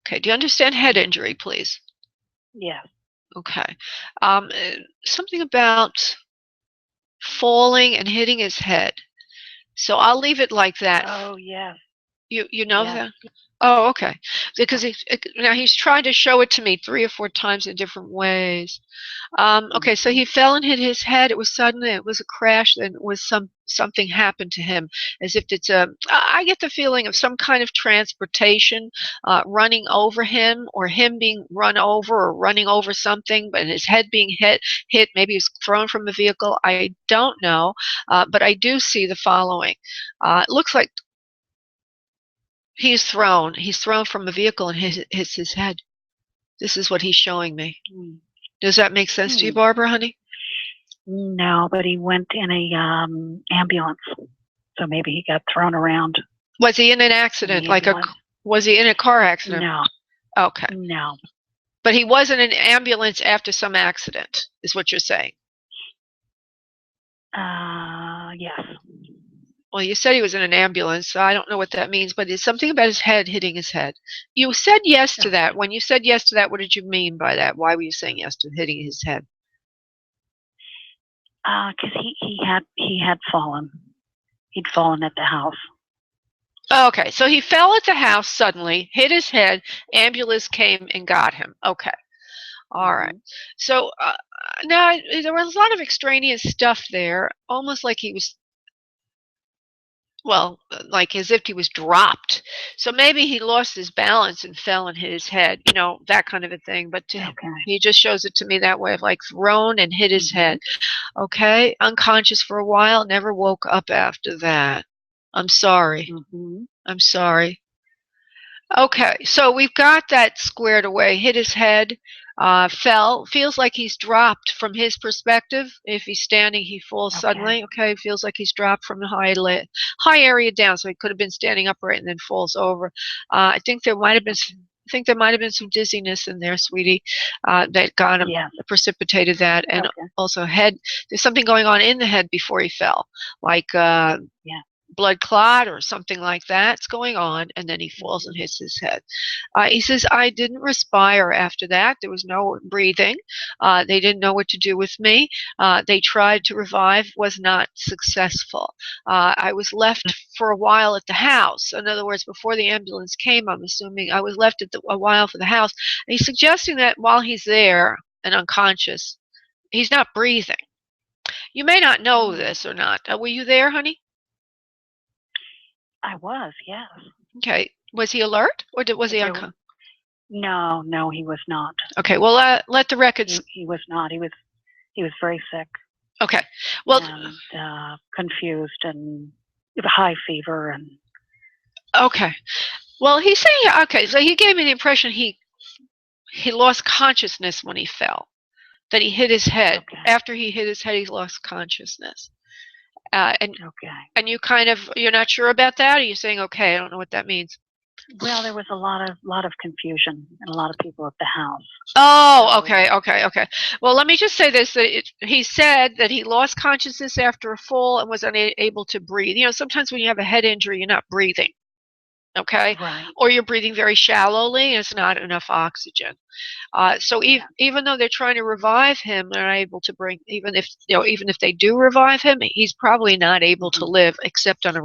Okay. Do you understand head injury, please? Yeah. Okay. Something about falling and hitting his head. So I'll leave it like that. Oh, yeah. You know that? Oh, okay. Because now he's tried to show it to me 3 or 4 times in different ways. Okay, so he fell and hit his head. It was sudden. It was a crash, and it was something happened to him, as if it's I get the feeling of some kind of transportation running over him, or him being run over, or running over something, but his head being hit. Maybe he was thrown from a vehicle. I don't know, but I do see the following. It looks like he's thrown from a vehicle and hits his head. This is what he's showing me. Does that make sense to you, Barbara, honey? No, but he went in a ambulance, so maybe he got thrown around. Was he in an accident? Was he in a car accident? No. Okay. No. But he was in an ambulance after some accident, is what you're saying? Yes. Well, you said he was in an ambulance, so I don't know what that means, but it's something about his head hitting his head. You said yes to that. When you said yes to that, what did you mean by that? Why were you saying yes to hitting his head? Because he had fallen. He'd fallen at the house. Okay, so he fell at the house suddenly, hit his head, ambulance came and got him. Okay. All right. So now there was a lot of extraneous stuff there, almost like he was well, like as if he was dropped. So maybe he lost his balance and fell and hit his head, that kind of a thing. But he just shows it to me that way, of like thrown and hit his head. Okay, unconscious for a while, never woke up after that. I'm sorry. I'm sorry. Okay, so we've got that squared away. Hit his head, fell. Feels like he's dropped from his perspective. If he's standing, he falls suddenly. Okay, feels like he's dropped from the high area down. So he could have been standing upright and then falls over. I think there might have been. I think there might have been some dizziness in there, sweetie, that got him, precipitated that, and also head. There's something going on in the head before he fell, like blood clot or something like that's going on, and then he falls and hits his head. He says, I didn't respire after that. There was no breathing. They didn't know what to do with me. They tried to revive, was not successful. I was left for a while at the house. In other words, before the ambulance came, I'm assuming I was left a while for the house. And he's suggesting that while he's there and unconscious, he's not breathing. You may not know this or not. Were you there, honey? I was, yes. Okay. Was he alert, or was he unconscious? No, he was not. Okay. Well, let the records. He was not. He was very sick. Okay. Well, and confused and with a high fever and. Okay. Well, he's saying so he gave me the impression he lost consciousness when he fell. That he hit his head. Okay. After he hit his head, he lost consciousness. And you you're not sure about that? Or are you saying, okay, I don't know what that means? Well, there was a lot of confusion and a lot of people at the house. Oh, okay. Well, let me just say this: that he said that he lost consciousness after a fall and was unable to breathe. Sometimes when you have a head injury, you're not breathing. Okay, right. Or you're breathing very shallowly, and it's not enough oxygen. So even though they're trying to revive him, they're not able to bring. Even if they do revive him, he's probably not able to live except on a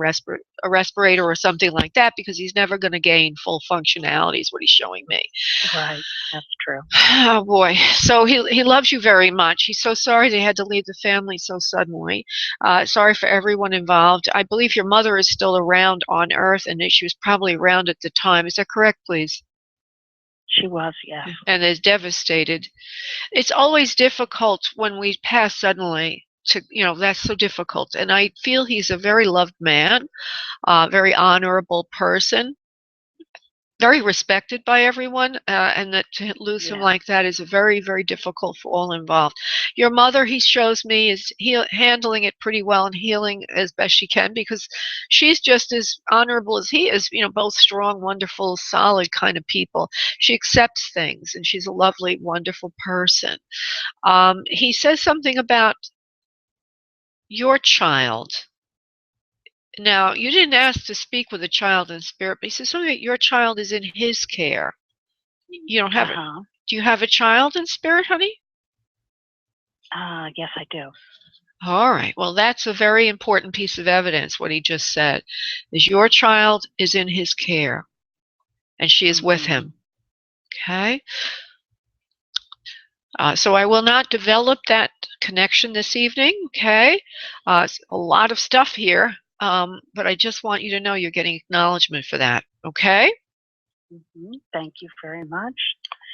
respirator or something like that, because he's never going to gain full functionality. Is what he's showing me. Right, that's true. Oh boy, so he loves you very much. He's so sorry they had to leave the family so suddenly. Sorry for everyone involved. I believe your mother is still around on Earth, and she was probably around at the time. Is that correct, please? She was, yes. And is devastated. It's always difficult when we pass suddenly. That's so difficult. And I feel he's a very loved man, very honorable person, very respected by everyone, and that to lose him like that is very, very difficult for all involved. Your mother, he shows me, is handling it pretty well and healing as best she can, because she's just as honorable as he is, both strong, wonderful, solid kind of people. She accepts things, and she's a lovely, wonderful person. He says something about your child. Now, you didn't ask to speak with a child in spirit, but he says something that your child is in his care. You don't have it. Do you have a child in spirit, honey? Yes, I do. All right. Well, that's a very important piece of evidence, what he just said, is your child is in his care, and she is with him. Okay? So I will not develop that connection this evening, okay? It's a lot of stuff here. But I just want you to know you're getting acknowledgement for that, okay? Thank you very much.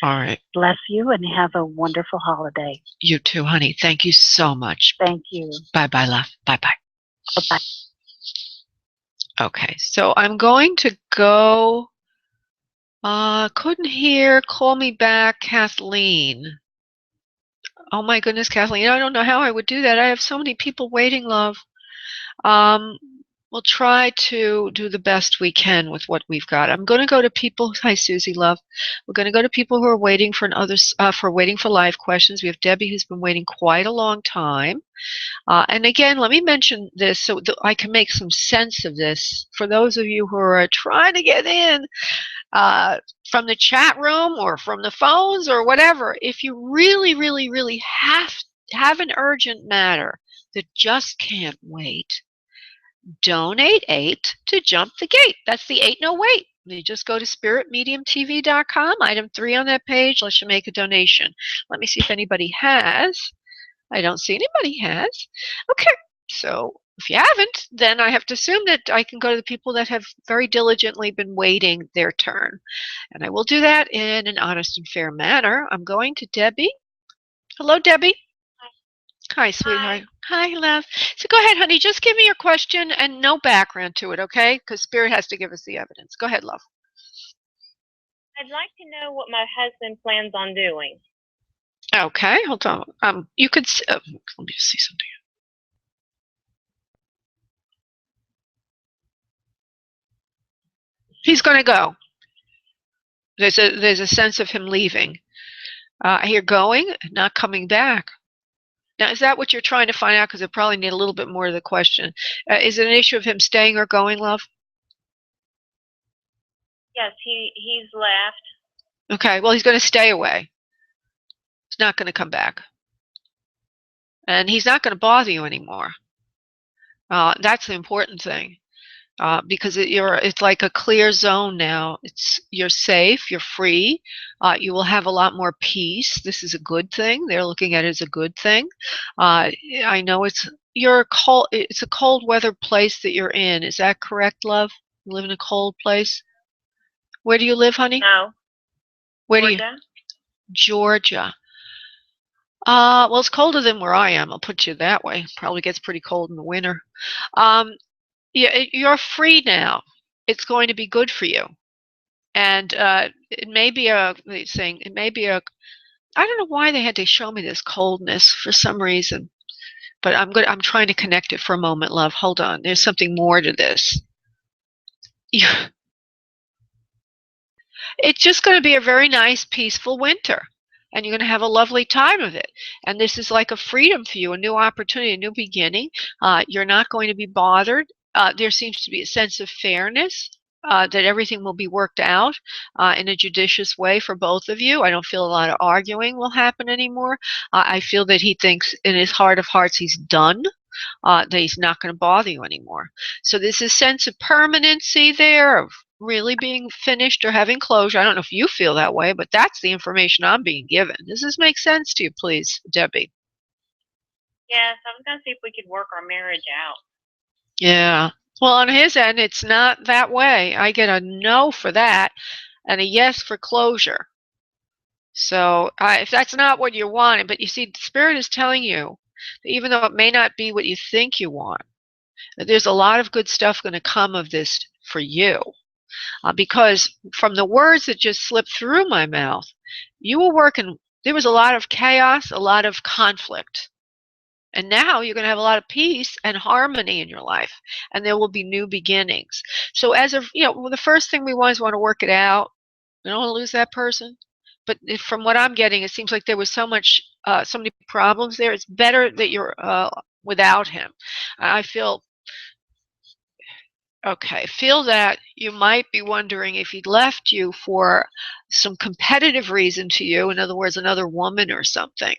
All right. Bless you and have a wonderful holiday. You too, honey. Thank you so much. Thank you. Bye-bye, love. Bye-bye. Bye-bye. Okay, so I'm going to go. Couldn't hear. Call me back, Kathleen. Oh, my goodness, Kathleen. I don't know how I would do that. I have so many people waiting, love. We'll try to do the best we can with what we've got. I'm going to go to people. Hi, Susie, love. We're going to go to people who are waiting for waiting for live questions. We have Debbie, who's been waiting quite a long time. And again, let me mention this so that I can make some sense of this for those of you who are trying to get in from the chat room or from the phones or whatever. If you really, really, really have an urgent matter that just can't wait, donate 8 to jump the gate. That's the 8 no wait. You just go to spiritmediumtv.com, item 3 on that page. Let you make a donation. Let me see if anybody has. I don't see anybody has. Okay, so If you haven't, then I have to assume that I can go to the people that have very diligently been waiting their turn. And I will do that in an honest and fair manner. I'm going to Debbie. Hello, Debbie. Hi, sweetheart. Hi, love. So go ahead, honey. Just give me your question and no background to it, okay? Because Spirit has to give us the evidence. Go ahead, love. I'd like to know what my husband plans on doing. Okay, hold on. You could. Let me just see something. He's going to go. There's a sense of him leaving. I hear going, not coming back. Now, is that what you're trying to find out? Because I probably need a little bit more to the question. Is it an issue of him staying or going, love? Yes, he's left. Okay, well, he's going to stay away. He's not going to come back. And he's not going to bother you anymore. That's the important thing. Because it's like a clear zone now. You're safe, you're free, you will have a lot more peace. This is a good thing. They're looking at it as a good thing. I know it's a cold weather place that you're in. Is that correct, love? You live in a cold place? Where do you live, honey? No. Where Georgia? do you? Georgia. Well, it's colder than where I am. I'll put you that way. Probably gets pretty cold in the winter. Yeah, you're free now. It's going to be good for you. And it may be I don't know why they had to show me this coldness for some reason. But I'm trying to connect it for a moment, love. Hold on. There's something more to this. It's just going to be a very nice, peaceful winter. And you're going to have a lovely time of it. And this is like a freedom for you, a new opportunity, a new beginning. You're not going to be bothered. There seems to be a sense of fairness, that everything will be worked out in a judicious way for both of you. I don't feel a lot of arguing will happen anymore. I feel that he thinks in his heart of hearts he's done, that he's not going to bother you anymore. So there's a sense of permanency there, of really being finished or having closure. I don't know if you feel that way, but that's the information I'm being given. Does this make sense to you, please, Debbie? Yes, I was going to see if we could work our marriage out. Yeah. Well, on his end, it's not that way. I get a no for that and a yes for closure. So if that's not what you wanted, but you see, the Spirit is telling you that even though it may not be what you think you want, that there's a lot of good stuff going to come of this for you. Because from the words that just slipped through my mouth, you were working, there was a lot of chaos, a lot of conflict. And now you're going to have a lot of peace and harmony in your life, and there will be new beginnings. So as of, the first thing we want to work it out. We don't want to lose that person. But from what I'm getting, it seems like there was so many problems there. It's better that you're without him. I feel that you might be wondering if he'd left you for some competitive reason to you, in other words, another woman or something.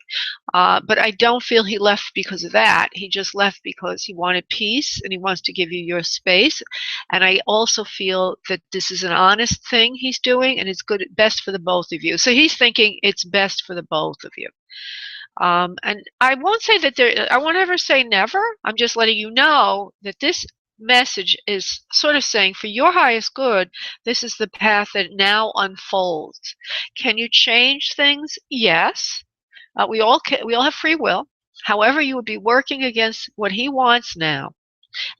But I don't feel he left because of that. He just left because he wanted peace and he wants to give you your space. And I also feel that this is an honest thing he's doing, and it's best for the both of you. So he's thinking it's best for the both of you. And I won't say that I won't ever say never. I'm just letting you know that this message is sort of saying, for your highest good, this is the path that now unfolds. Can you change things? Yes. We all have free will. However, you would be working against what he wants now,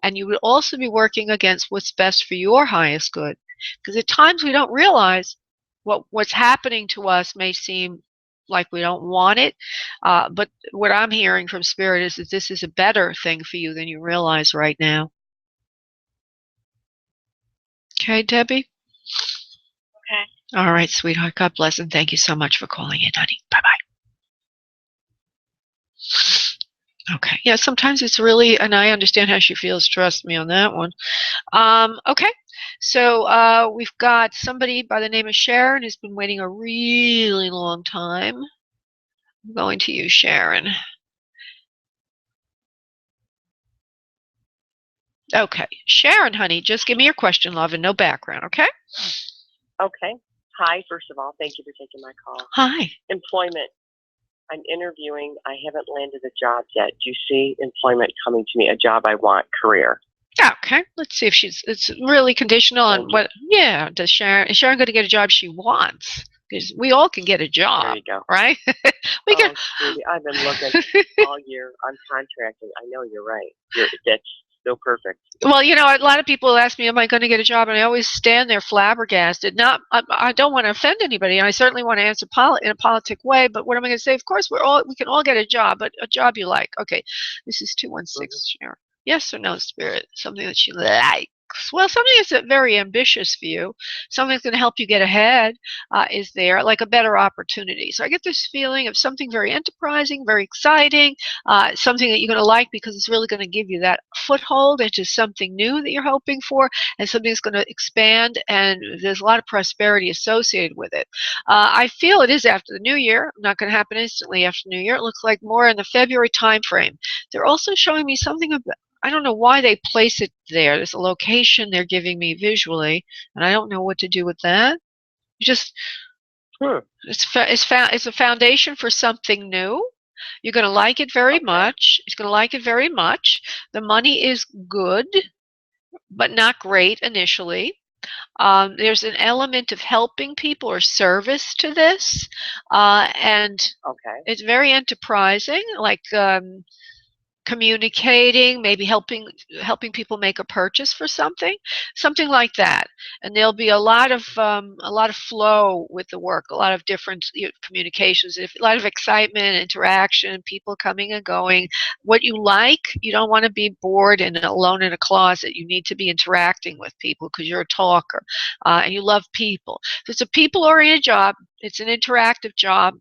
and you would also be working against what's best for your highest good. Because at times we don't realize what's happening to us may seem like we don't want it, but what I'm hearing from Spirit is that this is a better thing for you than you realize right now. Okay, Debbie? Okay. All right, sweetheart. God bless, and thank you so much for calling in, honey. Bye-bye. Okay. Yeah, sometimes it's really, and I understand how she feels. Trust me on that one. Okay. So we've got somebody by the name of Sharon who's been waiting a really long time. I'm going to you, Sharon. Okay. Sharon, honey, just give me your question, love, and no background, okay? Okay. Hi, first of all, thank you for taking my call. Hi. Employment. I'm interviewing. I haven't landed a job yet. Do you see employment coming to me, a job I want, career? Okay, let's see if it's really conditional on what, yeah, is Sharon going to get a job she wants? Because we all can get a job. There you go. Right? Sweetie, I've been looking all year. I'm contracting. I know you're right. That's so perfect. Well, a lot of people ask me, am I going to get a job? And I always stand there flabbergasted. I don't want to offend anybody, and I certainly want to answer in a politic way, but what am I going to say? Of course, we can all get a job, but a job you like. Okay, this is 216, Sharon. Yes or no, Spirit? Something that you like. Well, something that's very ambitious for you, something that's going to help you get ahead is there, like a better opportunity. So I get this feeling of something very enterprising, very exciting, something that you're going to like because it's really going to give you that foothold into something new that you're hoping for, and something that's going to expand, and there's a lot of prosperity associated with it. I feel it is after the new year. Not going to happen instantly after the new year. It looks like more in the February time frame. They're also showing me something about, I don't know why they place it there. There's a location they're giving me visually, and I don't know what to do with that. It's a foundation for something new. You're going to like it very much. It's going to like it very much. The money is good, but not great initially. There's an element of helping people or service to this, and it's very enterprising, like communicating, maybe helping people make a purchase for something like that. And there'll be a lot of flow with the work, a lot of different communications, a lot of excitement, interaction, people coming and going. What you like, you don't want to be bored and alone in a closet. You need to be interacting with people because you're a talker, and you love people. So it's a people-oriented job. It's an interactive job.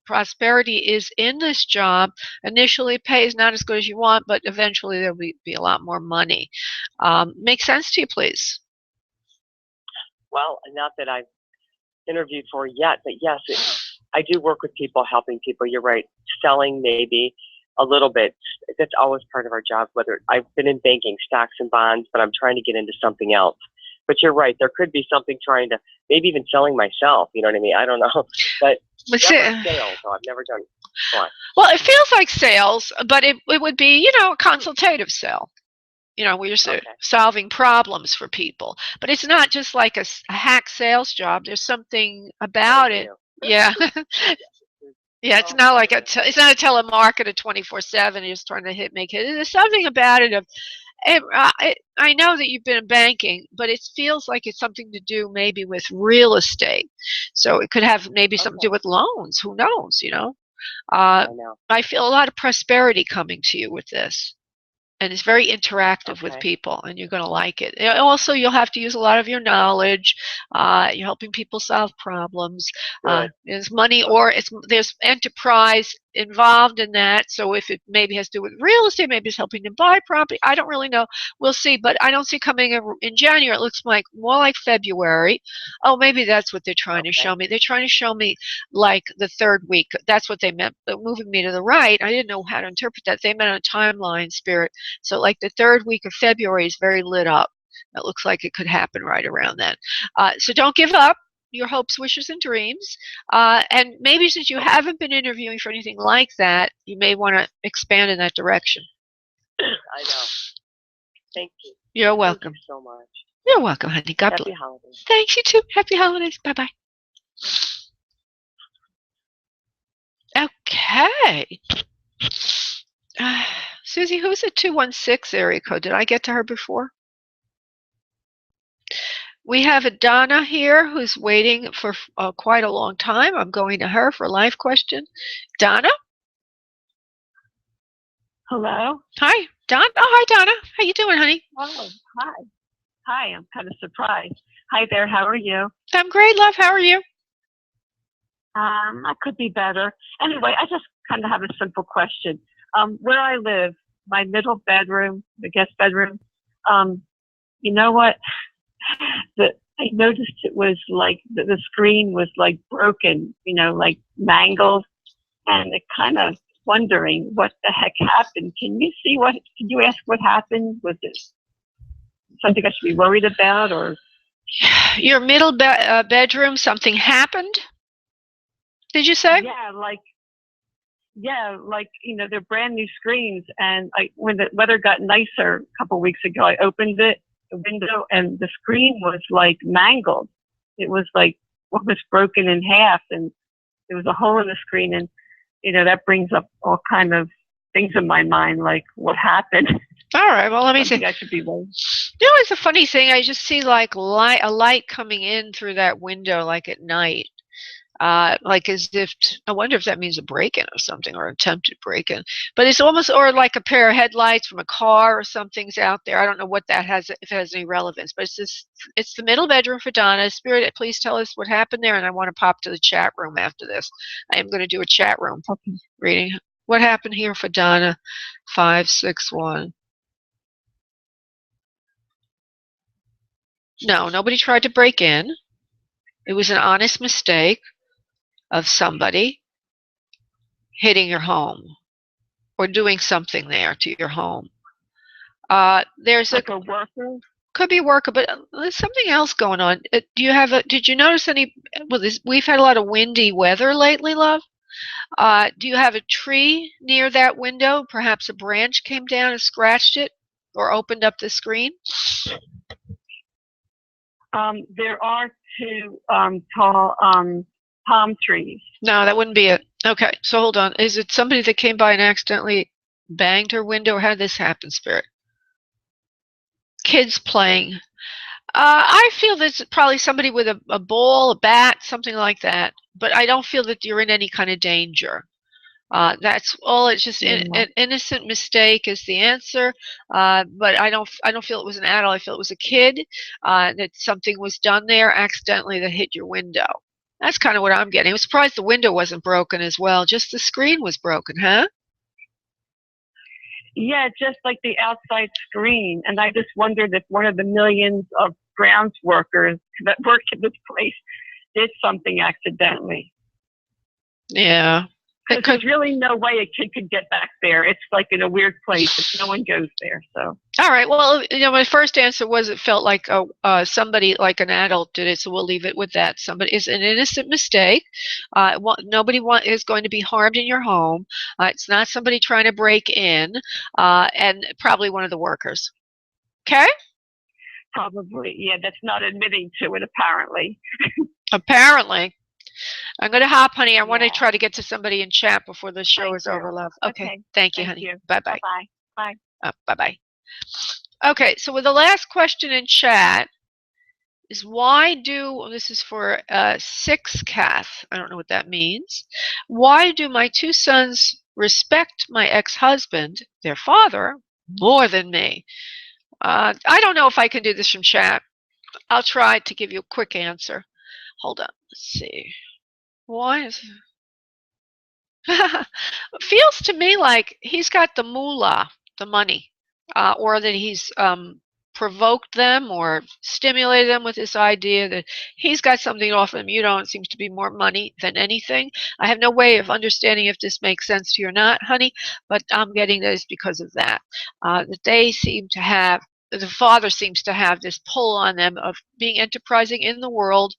Prosperity is in this job. Initially, pay is not as good as you want, but eventually there'll be a lot more money. Makes sense to you, please? Well, not that I've interviewed for yet, but yes, I do work with people, helping people. You're right. Selling maybe a little bit. That's always part of our job. Whether I've been in banking, stocks and bonds, but I'm trying to get into something else. But you're right. There could be something trying to, maybe even selling myself. You know what I mean? I don't know. But sales, so I've never done one. Well, it feels like sales, but it would be, a consultative sale. Where you're solving problems for people. But it's not just like a hack sales job. There's something about it. Yeah. Yeah, it's not like it's not a telemarketer 24/7. You're just trying to make it. There's something about it of. I know that you've been in banking, but it feels like it's something to do maybe with real estate. So it could have maybe something to do with loans. Who knows? I feel a lot of prosperity coming to you with this. And it's very interactive with people, and you're going to like it. Also, you'll have to use a lot of your knowledge. You're helping people solve problems. There's money, or there's enterprise involved in that. So if it maybe has to do with real estate, maybe it's helping to buy property. I don't really know. We'll see. But I don't see coming in January. It looks like more like February. Oh, maybe that's what they're trying to show me. They're trying to show me like the third week. That's what they meant. But moving me to the right, I didn't know how to interpret that. They meant a timeline, Spirit. So like the third week of February is very lit up. It looks like it could happen right around then. So don't give up your hopes, wishes, and dreams. And maybe since you haven't been interviewing for anything like that, you may want to expand in that direction. I know. Thank you. You're welcome. Thank you so much. You're welcome, honey. God bless. Happy holidays. Thanks, you too. Happy holidays. Bye-bye. Okay. Susie, who's the 216 area code? Did I get to her before? We have a Donna here who's waiting for quite a long time. I'm going to her for a live question. Donna? Hello? Hi, Don. Oh, hi, Donna. How you doing, honey? Oh, hi. Hi, I'm kind of surprised. Hi there, how are you? I'm great, love. How are you? I could be better. Anyway, I just kind of have a simple question. Where I live, my middle bedroom, the guest bedroom, you know what? I noticed it was like the screen was like broken, like mangled, and it kind of wondering what the heck happened. Can you ask what happened? Was it something I should be worried about, or? Your middle bedroom, something happened? Did you say? Yeah, like Yeah, like, they're brand new screens. And when the weather got nicer a couple of weeks ago, I opened the window, and the screen was like mangled. It was like almost broken in half, and there was a hole in the screen. And, that brings up all kind of things in my mind, like what happened. All right, well, let me see. I should be worried. It's a funny thing. I just see like a light coming in through that window, like at night. Like as if, I wonder if that means a break-in or something, or attempted break-in. But it's almost, or like a pair of headlights from a car or something's out there. I don't know what that has, if it has any relevance. But it's the middle bedroom for Donna. Spirit, please tell us what happened there, and I want to pop to the chat room after this. I am going to do a chat room reading. What happened here for Donna? 561. No, nobody tried to break in. It was an honest mistake of somebody hitting your home or doing something there to your home. There's like a worker? Could be a worker, but there's something else going on. Did you notice any, we've had a lot of windy weather lately, love. Do you have a tree near that window? Perhaps a branch came down and scratched it or opened up the screen? There are two tall palm trees. No, that wouldn't be it. Okay, so hold on. Is it somebody that came by and accidentally banged her window, or how did this happen, Spirit? Kids playing. I feel there's probably somebody with a ball, a bat, something like that. But I don't feel that you're in any kind of danger. That's all. It's just an innocent mistake is the answer. But I don't feel it was an adult. I feel it was a kid. That something was done there accidentally that hit your window. That's kind of what I'm getting. I'm surprised the window wasn't broken as well. Just the screen was broken, huh? Yeah, just like the outside screen. And I just wondered if one of the millions of grounds workers that work at this place did something accidentally. Yeah. Because there's really no way a kid could get back there. It's like in a weird place if no one goes there. So. All right. Well, my first answer was it felt like somebody, like an adult, did it. So we'll leave it with that. Somebody is an innocent mistake. Nobody is going to be harmed in your home. It's not somebody trying to break in, and probably one of the workers. Okay. Probably, yeah. That's not admitting to it, apparently. Apparently. I'm going to hop, honey. I want to try to get to somebody in chat before the show is over, love. Okay. Thank you, honey. Bye-bye. Bye. Bye-bye. Okay, so with the last question in chat is this is for 6 Kath. I don't know what that means. Why do my 2 sons respect my ex-husband, their father, more than me? I don't know if I can do this from chat. I'll try to give you a quick answer. Hold on. Let's see. Why is it feels to me like he's got the moolah, the money, or that he's provoked them or stimulated them with this idea that he's got something to offer them. You don't. It seems to be more money than anything. I have no way of understanding if this makes sense to you or not, honey, but I'm getting this because of that. That they seem to have, the father seems to have this pull on them of being enterprising in the world,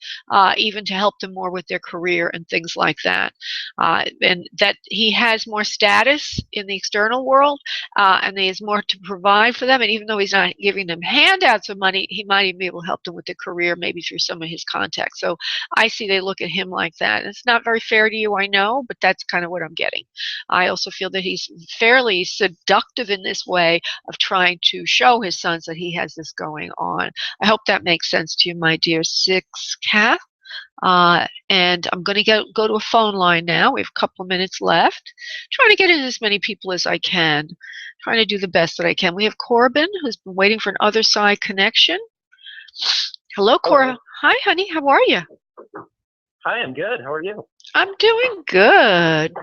even to help them more with their career and things like that. And that he has more status in the external world, and he has more to provide for them. And even though he's not giving them handouts of money, he might even be able to help them with their career, maybe through some of his contacts. So I see they look at him like that. And it's not very fair to you, I know, but that's kind of what I'm getting. I also feel that he's fairly seductive in this way of trying to show his sons that he has this going on. I hope that makes sense to you, my dear 6 Kath. And I'm going to go to a phone line now. We have a couple of minutes left. Trying to get in as many people as I can. Trying to do the best that I can. We have Corbin, who's been waiting for an other side connection. Hello, Corbin. Hi, honey. How are you? Hi, I'm good. How are you? I'm doing good.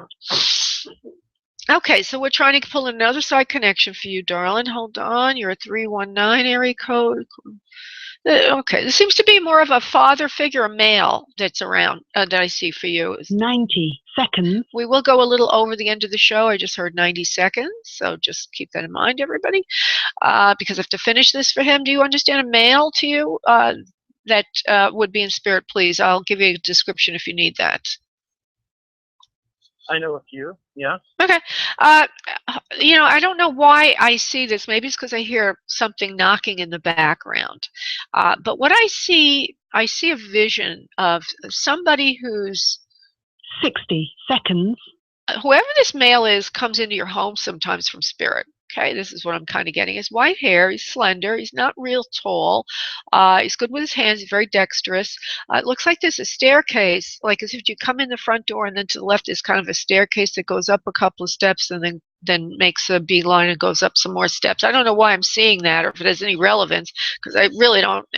Okay, so we're trying to pull another side connection for you, darling. Hold on. You're a 319 area code. Okay, there seems to be more of a father figure, a male, that's around that I see for you. 90 seconds. We will go a little over the end of the show. I just heard 90 seconds, so just keep that in mind, everybody, because I have to finish this for him. Do you understand a male to you that would be in spirit, please? I'll give you a description if you need that. I know a few. Yeah. Okay. I don't know why I see this. Maybe it's because I hear something knocking in the background. But what I see a vision of somebody who's 60 seconds. whoever this male is comes into your home sometimes from spirit. Okay, this is what I'm kind of getting. His white hair, he's slender, he's not real tall, he's good with his hands, he's very dexterous. It looks like there's a staircase, like as if you come in the front door and then to the left is kind of a staircase that goes up a couple of steps and then makes a beeline and goes up some more steps. I don't know why I'm seeing that or if it has any relevance because I really don't.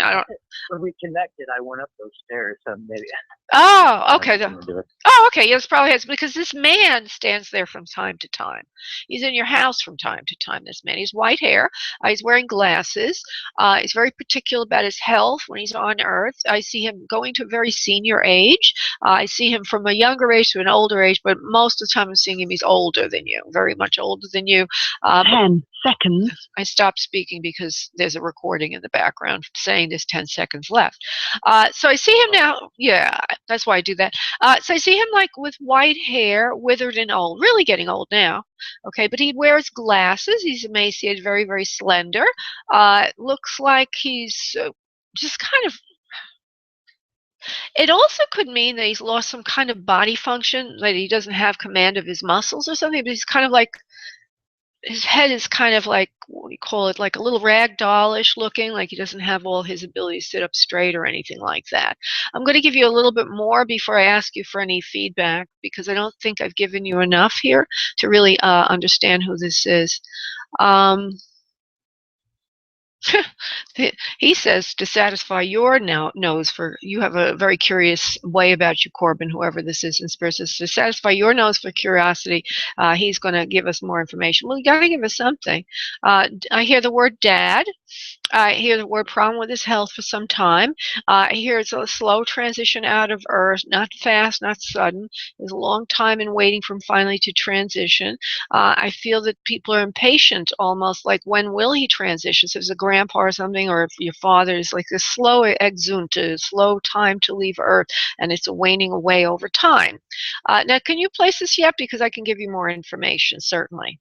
When we connected, I went up those stairs, so maybe. Oh, okay. Do it. Oh, okay. Yes, probably has because this man stands there from time to time. He's in your house from time to time. This man, he's white hair. He's wearing glasses. He's very particular about his health when he's on Earth. I see him going to a very senior age. I see him from a younger age to an older age, but most of the time I'm seeing him. He's older than you, very much older than you. 10 seconds. I stopped speaking because there's a recording in the background saying there's 10 seconds left. So I see him now. Yeah, that's why I do that. So I see him like with white hair, withered and old, really getting old now. Okay, but he wears glasses. He's emaciated, very, very slender. Looks like he's just kind of. It also could mean that he's lost some kind of body function, that he doesn't have command of his muscles or something, but he's kind of like his head is kind of like, what do you call it, like a little rag dollish looking, like he doesn't have all his ability to sit up straight or anything like that. I'm going to give you a little bit more before I ask you for any feedback because I don't think I've given you enough here to really understand who this is. He says to satisfy your nose for you have a very curious way about you, Corbin, whoever this is in spirit says to satisfy your nose for curiosity. He's going to give us more information. Well, you got to give us something. I hear the word dad. I hear the word problem with his health for some time. I hear it's a slow transition out of Earth, not fast, not sudden. There's a long time in waiting for him finally to transition. I feel that people are impatient, almost like when will he transition? So if it's a grandpa or something, or if your father is like a slow exunt, a slow time to leave Earth, and it's a waning away over time. Now, can you place this yet? Because I can give you more information, certainly.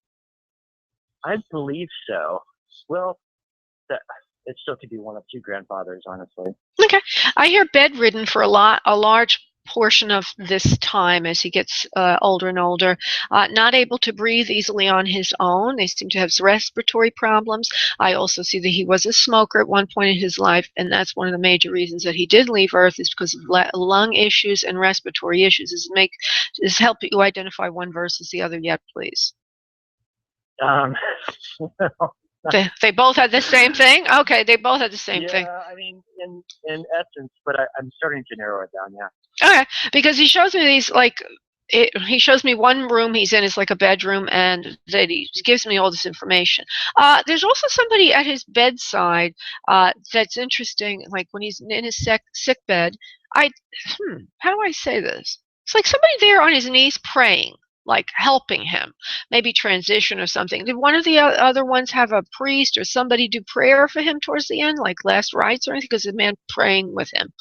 I believe so. Well, it still could be one of two grandfathers, honestly. Okay. I hear bedridden for a large portion of this time as he gets older and older, not able to breathe easily on his own. They seem to have respiratory problems. I also see that he was a smoker at one point in his life, and that's one of the major reasons that he did leave Earth is because of lung issues and respiratory issues. Is help you identify one versus the other yet, please? Well, They both had the same thing? Okay, they both had the same thing. Yeah, I mean, in essence, but I'm starting to narrow it down, yeah. Okay, because he shows me these, like, he shows me one room he's in is like a bedroom, and that he gives me all this information. There's also somebody at his bedside that's interesting, like when he's in his sick bed. How do I say this? It's like somebody there on his knees praying, like helping him, maybe transition or something. Did one of the other ones have a priest or somebody do prayer for him towards the end, like last rites or anything? Because the man praying with him.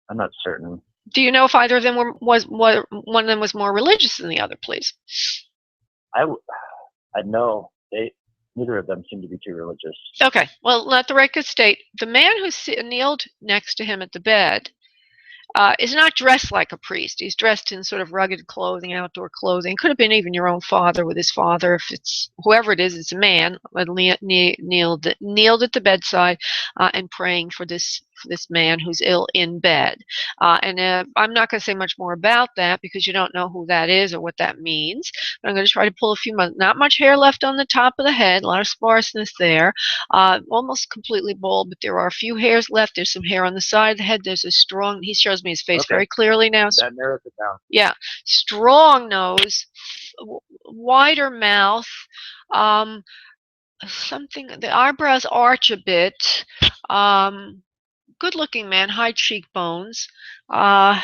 I'm not certain. Do you know if either of them was one of them was more religious than the other, please? I know neither of them seem to be too religious. Okay, well, let the record state the man who kneeled next to him at the bed is not dressed like a priest. He's dressed in sort of rugged clothing, outdoor clothing. Could have been even your own father with his father. If it's whoever it is, it's a man. Kneeled at the bedside and praying for this man who's ill in bed. And I'm not going to say much more about that because you don't know who that is or what that means. But I'm going to try to pull a few, not much hair left on the top of the head, a lot of sparseness there, almost completely bald, but there are a few hairs left. There's some hair on the side of the head. There's a strong, he shows me his face very clearly now. That narrows it down. Yeah, strong nose, wider mouth, the eyebrows arch a bit, good looking man, high cheekbones. How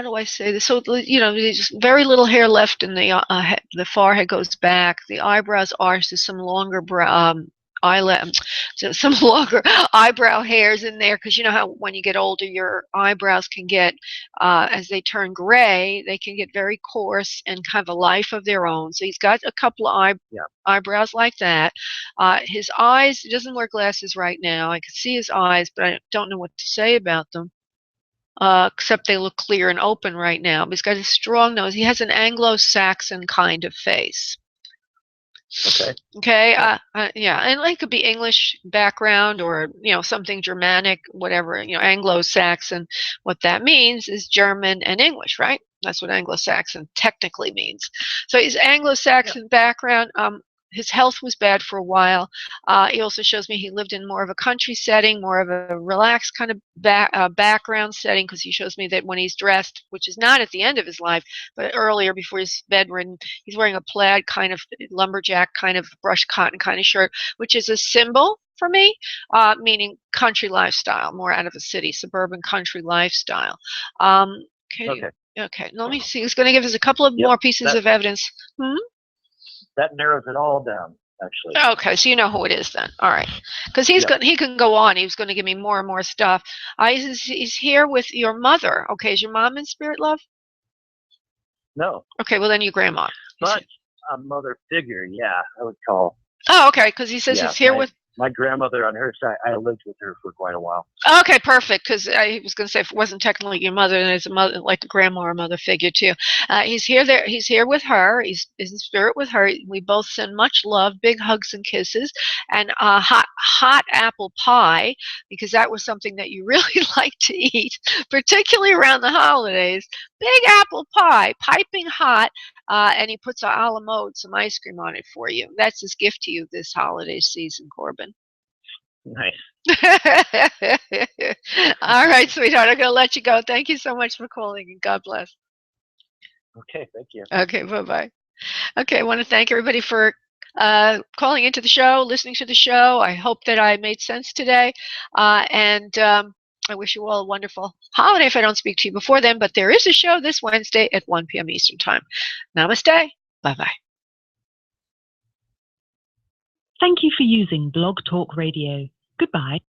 do I say this? So, there's very little hair left in the forehead goes back. The eyebrows arch. There's some longer some longer eyebrow hairs in there, because you know how when you get older, your eyebrows can get, as they turn gray, they can get very coarse and have a life of their own. So he's got a couple of eyebrows like that. His eyes, he doesn't wear glasses right now. I can see his eyes, but I don't know what to say about them. Except they look clear and open right now. But he's got a strong nose. He has an Anglo-Saxon kind of face. Okay. Okay. Yeah, and it could be English background or something Germanic, whatever. Anglo-Saxon. What that means is German and English, right? That's what Anglo-Saxon technically means. So he's Anglo-Saxon background. His health was bad for a while. He also shows me he lived in more of a country setting, more of a relaxed kind of background setting, because he shows me that when he's dressed, which is not at the end of his life, but earlier before he's bedridden, he's wearing a plaid kind of lumberjack kind of brushed cotton kind of shirt, which is a symbol for me, meaning country lifestyle, more out of a city, suburban country lifestyle. Okay, let me see. He's going to give us a couple of more pieces of evidence. That narrows it all down, actually. Okay, so you know who it is then. All right, because he can go on. He was going to give me more and more stuff. He's here with your mother. Okay, is your mom in spirit, love? No. Okay, well then your grandma. But a mother figure, I would call. Oh, okay, because he says he's here with. My grandmother on her side, I lived with her for quite a while. Okay, perfect, because I was going to say if it wasn't technically your mother, then it's a mother, like a grandma or mother figure too. He's here with her. He's in spirit with her. We both send much love, big hugs and kisses, and hot apple pie, because that was something that you really like to eat, particularly around the holidays. Big apple pie, piping hot, and he puts a la mode, some ice cream on it for you. That's his gift to you this holiday season, Corbin. Nice. All right, sweetheart. I'm going to let you go. Thank you so much for calling, and God bless. Okay, thank you. Okay, bye-bye. Okay, I want to thank everybody for calling into the show, listening to the show. I hope that I made sense today. And I wish you all a wonderful holiday if I don't speak to you before then. But there is a show this Wednesday at 1 p.m. Eastern Time. Namaste. Bye-bye. Thank you for using Blog Talk Radio. Goodbye.